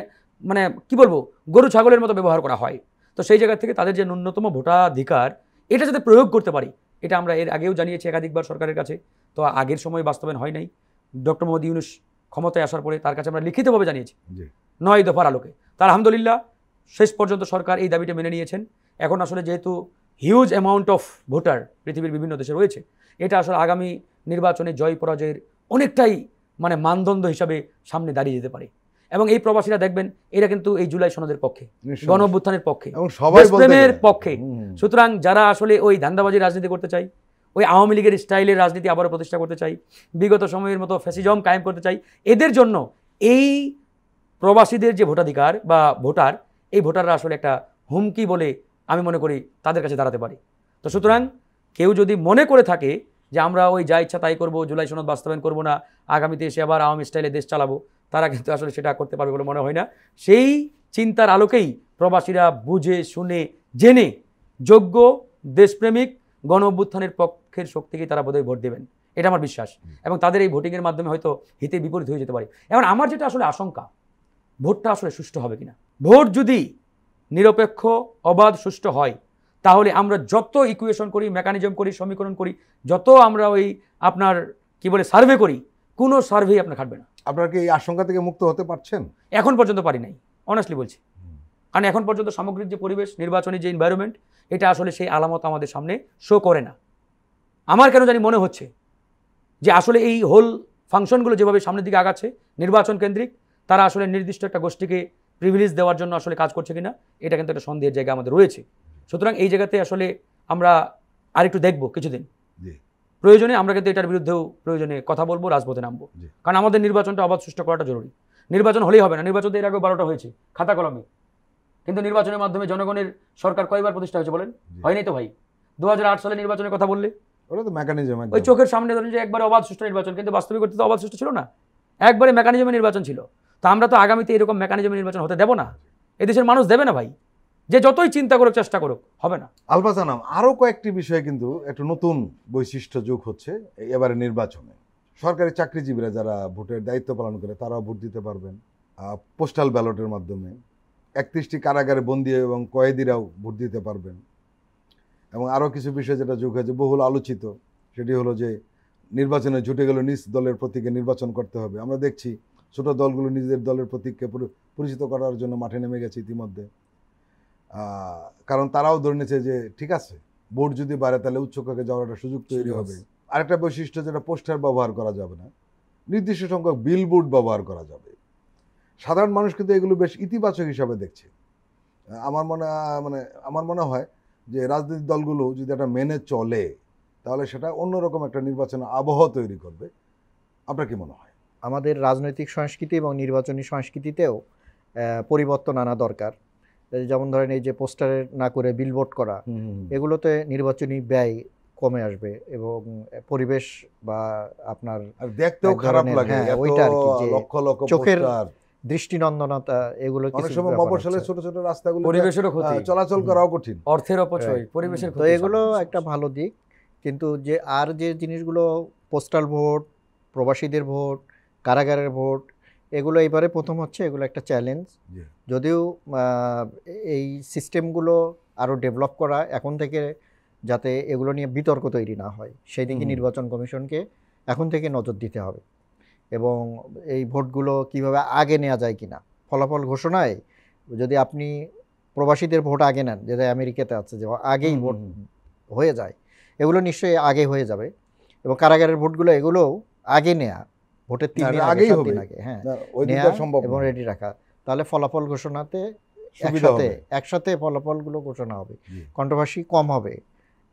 Speaker 2: মানে কি বলবো, গরু ছাগলের মতো ব্যবহার করা হয়। তো সেই জায়গা থেকে তাদের যে ন্যূনতম ভোটাধিকার, এটা যাতে প্রয়োগ করতে পারি, এটা আমরা এর আগেও জানিয়েছি একাধিকবার সরকারের কাছে। তো আগের সময় বাস্তবায়ন হয় নাই। ডক্টর মোহাম্মদ ইউনূস ক্ষমতায় আসার পরে তার কাছে আমরা লিখিতভাবে জানিয়েছি 9 দফার আলোকে। তার আলহামদুলিল্লাহ শেষ পর্যন্ত সরকার এই দাবিটা মেনে নিয়েছেন। এখন আসলে যেহেতু হিউজ অ্যামাউন্ট অফ ভোটার পৃথিবীর বিভিন্ন দেশে রয়েছে, এটা আসলে আগামী নির্বাচনে জয় পরাজয়ের অনেকটাই মানে মানদণ্ড হিসাবে সামনে দাঁড়িয়ে যেতে পারে। এবং এই প্রবাসীরা দেখবেন এরা কিন্তু এই জুলাই সনদের পক্ষে, গণ অভ্যুত্থানের পক্ষে,
Speaker 1: এবং সবাই
Speaker 2: দেশপ্রেমের পক্ষে। সুতরাং যারা আসলে ওই ধান্দাবাজি রাজনীতি করতে চাই, ওই আওয়ামী লীগের স্টাইলের রাজনীতি আবারও প্রতিষ্ঠা করতে চাই, বিগত সময়ের মতো ফ্যাসিজম কায়েম করতে চাই, এদের জন্য এই প্রবাসীদের যে ভোটাধিকার বা ভোটার, এই ভোটাররা আসলে একটা হুমকি বলে আমি মনে করি তাদের কাছে দাঁড়াতে পারি। তো সুতরাং কেউ যদি মনে করে থাকে যে আমরা ওই যা ইচ্ছা তাই করবো, জুলাই সনদ বাস্তবায়ন করবো না, আগামীতে এসে আবার আওয়ামী স্টাইলে দেশ চালাবো, তারা কিন্তু আসলে সেটা করতে পারবে বলে মনে হয় না। সেই চিন্তার আলোকেই প্রবাসীরা বুঝে শুনে জেনে যোগ্য দেশপ্রেমিক গণ অভ্যুত্থানের পক্ষের শক্তিকেই তারা বোধহয় ভোট দেবেন, এটা আমার বিশ্বাস। এবং তাদের এই ভোটিংয়ের মাধ্যমে হয়তো হিতে বিপরীত হয়ে যেতে পারে। এখন আমার যেটা আসলে আশঙ্কা, ভোটটা আসলে সুষ্ঠু হবে কিনা। ভোট যদি নিরপেক্ষ, অবাধ, সুষ্ঠু হয়, তাহলে আমরা যত ইকুয়েশন করি, মেকানিজম করি, সমীকরণ করি, যত আমরা ওই আপনার কি বলে সার্ভে করি, কোনো সার্ভেই আপনার খাটবে না।
Speaker 1: আপনারা কি এই আশঙ্কা থেকে মুক্ত হতে পারছেন?
Speaker 2: এখন পর্যন্ত পারি নাই, অনেস্টলি বলছি। কারণ এখন পর্যন্ত সামগ্রিক যে পরিবেশ, নির্বাচনী যে এনভায়রনমেন্ট, এটা আসলে সেই আলামত আমাদের সামনে শো করে না। আমার কেন জানি মনে হচ্ছে যে আসলে এই হোল ফাংশনগুলো যেভাবে সামনের দিকে আগাচ্ছে নির্বাচন কেন্দ্রিক, তারা আসলে নির্দিষ্ট একটা গোষ্ঠীকে প্রিভিলেজ দেওয়ার জন্য আসলে কাজ করছে কিনা, এটা কিন্তু একটা সন্দেহের জায়গা আমাদের রয়েছে। সুতরাং এই জায়গাতে আসলে আমরা আরেকটু দেখব কিছুদিন, প্রয়োজনে আমরা কিন্তু এটার বিরুদ্ধেও প্রয়োজনে কথা বলবো, রাজপথে নামবো। কারণ আমাদের নির্বাচনটা অবাধ সুষ্ঠু করাটা জরুরি। নির্বাচন হলেই হবে না, নির্বাচন এর আগেও 12টা হয়েছে খাতা কলমে, কিন্তু নির্বাচনের মাধ্যমে জনগণের সরকার কয়বার প্রতিষ্ঠা হয়েছে বলেন? হয়নি তো ভাই। 2008 সালে নির্বাচনের কথা বললে
Speaker 1: ওটা তো মেকানিজম,
Speaker 2: ওই চোখের সামনে ধরেন যে একবারে অবাধ সুষ্ঠু নির্বাচন, কিন্তু বাস্তবিক অর্থে তো অবাধ সুষ্ঠু ছিল না, একবারে মেকানিজমের নির্বাচন ছিল। তো আমরা তো আগামীতে এরকম মেকানিজমের নির্বাচন হতে দেব না, এদেশের মানুষ দেবে না ভাই, যে যতই চিন্তা করুক চেষ্টা করুক, হবে না।
Speaker 1: আলফা জানাম আরও কয়েকটি বিষয়ে কিন্তু একটা নতুন বৈশিষ্ট্য যোগ হচ্ছে এবারে নির্বাচনে। সরকারি চাকরিজীবীরা যারা ভোটের দায়িত্ব পালন করে তারাও ভোট দিতে পারবেন পোস্টাল ব্যালটের মাধ্যমে। 31টি কারাগারে বন্দী এবং কয়েদিরাও ভোট দিতে পারবেন। এবং আরও কিছু বিষয় যেটা যোগ হয়েছে, বহুল আলোচিত, সেটি হলো যে নির্বাচনে জুটে গেল নিজ দলের প্রতীকে নির্বাচন করতে হবে। আমরা দেখছি ছোট দলগুলো নিজেদের দলের প্রতীককে পরিচিত করার জন্য মাঠে নেমে গেছে ইতিমধ্যে। কারণ তারাও ধরে নিয়েছে যে ঠিক আছে, ভোট যদি বাড়ে তাহলে উচ্চকক্ষে যাওয়ার একটা সুযোগ তৈরি হবে। আরেকটা বৈশিষ্ট্য যেটা, পোস্টার ব্যবহার করা যাবে না, নির্দিষ্ট সংখ্যক বিলবোর্ড ব্যবহার করা যাবে। সাধারণ মানুষ কিন্তু এগুলো বেশ ইতিবাচক হিসাবে দেখছে। আমার মনে হয় যে রাজনৈতিক দলগুলো যদি এটা মেনে চলে তাহলে সেটা অন্যরকম একটা নির্বাচনের আবহাওয়া তৈরি করবে। আপনার কি মনে হয়?
Speaker 3: আমাদের রাজনৈতিক সংস্কৃতি এবং নির্বাচনী সংস্কৃতিতেও পরিবর্তন আনা দরকার। যেমন ধরেন এই যে পোস্টারে না করে বিলবোর্ড করা, এগুলোতে নির্বাচনী ব্যয় কমে আসবে এবং পরিবেশ বা আপনার
Speaker 1: দেখতেও খারাপ লাগে,
Speaker 3: ওইটা আর কি, যে
Speaker 1: লক্ষ লক্ষ
Speaker 3: চোখের
Speaker 1: পোস্টার,
Speaker 3: দৃষ্টিনন্দনতা, এগুলো
Speaker 1: অনেক সময় মফস্বলের ছোট ছোট রাস্তাগুলো
Speaker 2: পরিবেশেরও ক্ষতি,
Speaker 1: চলাচল করাও কঠিন,
Speaker 2: অর্থের অপচয়, পরিবেশের ক্ষতি।
Speaker 3: তো এগুলো একটা ভালো দিক। কিন্তু যে আর যে জিনিসগুলো, পোস্টাল ভোট, প্রবাসীদের ভোট, কারাগারের ভোট, এগুলো এবারে প্রথম হচ্ছে, এগুলো একটা চ্যালেঞ্জ। যদিও এই সিস্টেমগুলো আরও ডেভেলপ করা এখন থেকে, যাতে এগুলো নিয়ে বিতর্ক তৈরি না হয়, সেই দিকে নির্বাচন কমিশনকে এখন থেকে নজর দিতে হবে। এবং এই ভোটগুলো কিভাবে আগে নেওয়া যায় কিনা, ফলাফল ঘোষণায় যদি আপনি প্রবাসীদের ভোট আগে নেন, যেটা আমেরিকাতে আছে, যে আগেই ভোট হয়ে যায়, এগুলো নিশ্চয়ই আগে হয়ে যাবে। এবং কারাগারের ভোটগুলো এগুলোও আগে নেয়া, ভোটের 3 দিন আগে, 7 দিন আগে, হ্যাঁ, এবং রেডি রাখা, তাহলে ফলাফল ঘোষণাতে একসাথে ফলাফলগুলো ঘোষণা হবে, কন্ট্রোভার্সি কম হবে।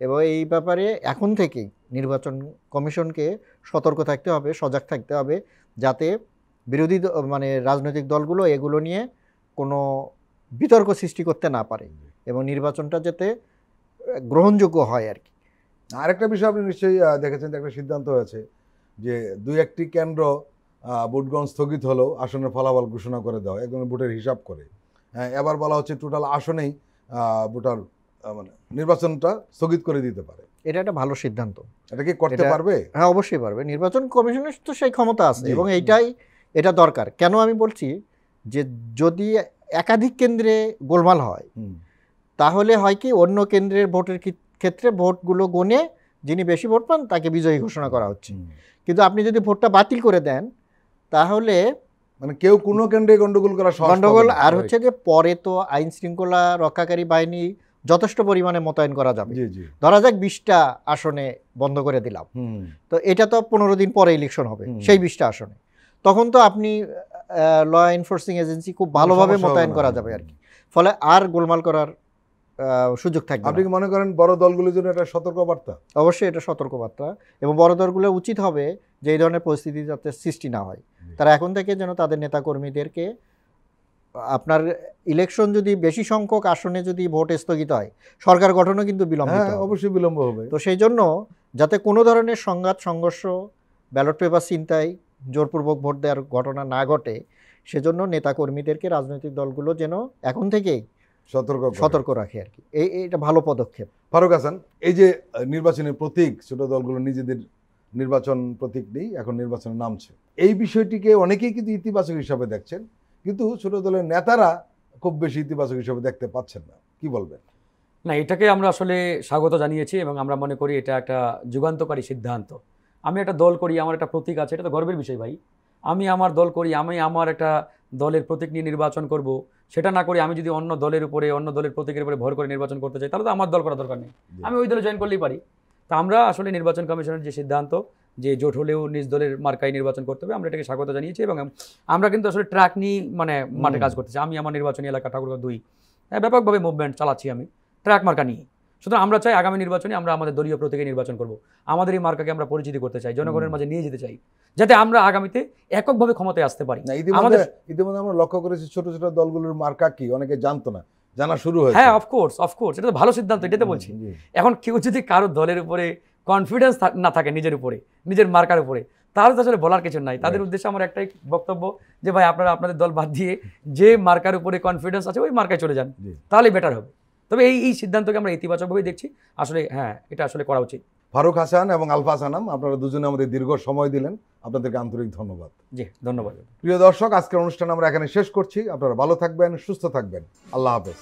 Speaker 3: এবং এই ব্যাপারে এখন থেকেই নির্বাচন কমিশনকে সতর্ক থাকতে হবে, সজাগ থাকতে হবে, যাতে বিরোধী রাজনৈতিক দলগুলো এগুলো নিয়ে কোনো বিতর্ক সৃষ্টি করতে না পারে এবং নির্বাচনটা যাতে গ্রহণযোগ্য হয় আর কি।
Speaker 1: আরেকটা বিষয় আপনি নিশ্চয়ই দেখেছেন, একটা সিদ্ধান্ত হয়েছে যে 2-1টি কেন্দ্র ভোট গ্রহণ স্থগিত হলেও আসনের ফলাফল ঘোষণা করে দেওয়া, একদম ভোটের হিসাব করে। এবার বলা হচ্ছে টোটাল আসনেই ভোটার নির্বাচনটা স্থগিত করে দিতে পারে।
Speaker 3: এটা একটা ভালো সিদ্ধান্ত।
Speaker 1: এটা কি করতে পারবে?
Speaker 3: হ্যাঁ, অবশ্যই পারবে। নির্বাচন কমিশনের তো সেই ক্ষমতা আছে এবং এইটাই এটা দরকার। কেন আমি বলছি যে যদি একাধিক কেন্দ্রে গোলমাল হয় তাহলে হয় কি অন্য কেন্দ্রের ভোটের ক্ষেত্রে ভোটগুলো গণে যিনি বেশি ভোট পান তাকে বিজয়ী ঘোষণা করা হচ্ছে, কিন্তু আপনি যদি ভোটটা বাতিল করে দেন তাহলে
Speaker 1: মানে কেউ কোনো কেন্দ্রে গন্ডগোল করা
Speaker 3: গন্ডগোল। আর হচ্ছে যে পরে তো আইন শৃঙ্খলা রক্ষাকারী বাহিনী যথেষ্ট পরিমাণে মোতায়েন করা যাবে। ধরা যাক 20টা আসনে বন্ধ করে দিলাম, তো এটা তো 15 দিন পরে ইলেকশন হবে সেই 20টা আসনে, তখন তো আপনি ল এনফোর্সিং এজেন্সি খুব ভালোভাবে মোতায়েন করা যাবে আর কি, ফলে আর গোলমাল করার সুযোগ থাকবে।
Speaker 1: আপনি কি মনে করেন বড় দলগুলোর জন্য এটা সতর্কবার্তা?
Speaker 3: অবশ্যই এটা সতর্কবার্তা, এবং বড় দলগুলো উচিত হবে যে এই ধরনের পরিস্থিতি যাতে সৃষ্টি না হয়, তারা এখন থেকে যেন তাদের নেতাকর্মীদেরকে, আপনার ইলেকশন যদি বেশি সংখ্যক আসনে যদি ভোট স্থগিত হয় সরকার গঠনও কিন্তু বিলম্বিত হবে,
Speaker 1: অবশ্যই বিলম্ব হবে।
Speaker 3: তো সেই জন্য যাতে কোনো ধরনের সংঘাত সংঘর্ষ ব্যালট পেপার ছিনতাই জোরপূর্বক ভোট দেওয়ার ঘটনা না ঘটে, সেজন্য নেতাকর্মীদেরকে রাজনৈতিক দলগুলো যেন এখন থেকেই সতর্ক রাখে আর কি। এইটা ভালো পদক্ষেপ।
Speaker 1: ফারুক হাসান, এই যে নির্বাচনী প্রতীক ছোট দলগুলো নিজেদের নির্বাচন প্রতীক নেই, এখন নির্বাচনে নামছে, এই বিষয়টিকে অনেকেই কিন্তু ইতিবাচক হিসাবে দেখছেন, কিন্তু ছোট দলের নেতারা খুব বেশি ইতিবাচক হিসাবে দেখতে পাচ্ছেন না, কি বলবেন?
Speaker 2: না, এটাকে আমরা আসলে স্বাগত জানিয়েছি এবং আমরা মনে করি এটা একটা যুগান্তকারী সিদ্ধান্ত। আমি একটা দল করি, আমার একটা প্রতীক আছে, এটা তো গর্বের বিষয় ভাই। আমি আমার দল করি, আমি আমার একটা দলের প্রতীক নিয়ে নির্বাচন করব, সেটা না করে আমি যদি অন্য দলের উপরে, অন্য দলের প্রতীকের উপরে ভর করে নির্বাচন করতে চাই, তাহলে তো আমার দল করার দরকার নেই, আমি ওই দলে জয়েন করলেই পারি। তা আমরা আসলে নির্বাচন কমিশনের যে সিদ্ধান্ত যে জোট হলেও নিজ দলের মার্কায় নির্বাচন করতে হবে, আমরা এটাকে স্বাগত জানিয়েছি এবং আমরা কিন্তু আসলে ট্র্যাক নিয়ে মানে মাঠে কাজ করতেছি। আমি আমার নির্বাচনী এলাকা ঠাকুরগাঁও 2 ব্যাপকভাবে মুভমেন্ট চালাচ্ছি আমি ট্র্যাক মার্কা নিয়ে। সুতরাং আমরা চাই আগামী নির্বাচনে আমরা আমাদের দলীয় প্রতীকে নির্বাচন করব, আমাদের এই মার্কাকে আমরা পরিচিতি করতে চাই, জনগণের মাঝে নিয়ে যেতে চাই, যাতে আমরা আগামীতে এককভাবে ক্ষমতায় আসতে পারি।
Speaker 1: ইতিমধ্যে আমরা লক্ষ্য করেছি ছোট ছোট দলগুলোর মার্কা কি অনেকে জানতো না, জানা শুরু হয়েছে।
Speaker 2: হ্যাঁ, অফকোর্স এটা তো ভালো সিদ্ধান্ত, এটাতে বলছি। এখন কেউ যদি কারো দলের উপরে কনফিডেন্স না থাকে, নিজের উপরে, নিজের মার্কার উপরে, তাহলে তো আসলে বলার কিছু নাই। তাদের উদ্দেশ্যে আমার একটাই বক্তব্য যে ভাই আপনারা আপনাদের দল বাদ দিয়ে যে মার্কার উপরে কনফিডেন্স আছে ওই মার্কায় চলে যান, তাহলে বেটার হবে। তবে এই সিদ্ধান্তকে আমরা ইতিবাচকভাবেই দেখছি আসলে। হ্যাঁ, এটা আসলে করা উচিত।
Speaker 1: ফারুক হাসান এবং আলফা হাসানাম, আপনারা দুজনে আমাদের দীর্ঘ সময় দিলেন, আপনাদেরকে আন্তরিক ধন্যবাদ।
Speaker 2: জি, ধন্যবাদ।
Speaker 1: প্রিয় দর্শক, আজকের অনুষ্ঠান আমরা এখানে শেষ করছি। আপনারা ভালো থাকবেন, সুস্থ থাকবেন। আল্লাহ হাফেজ।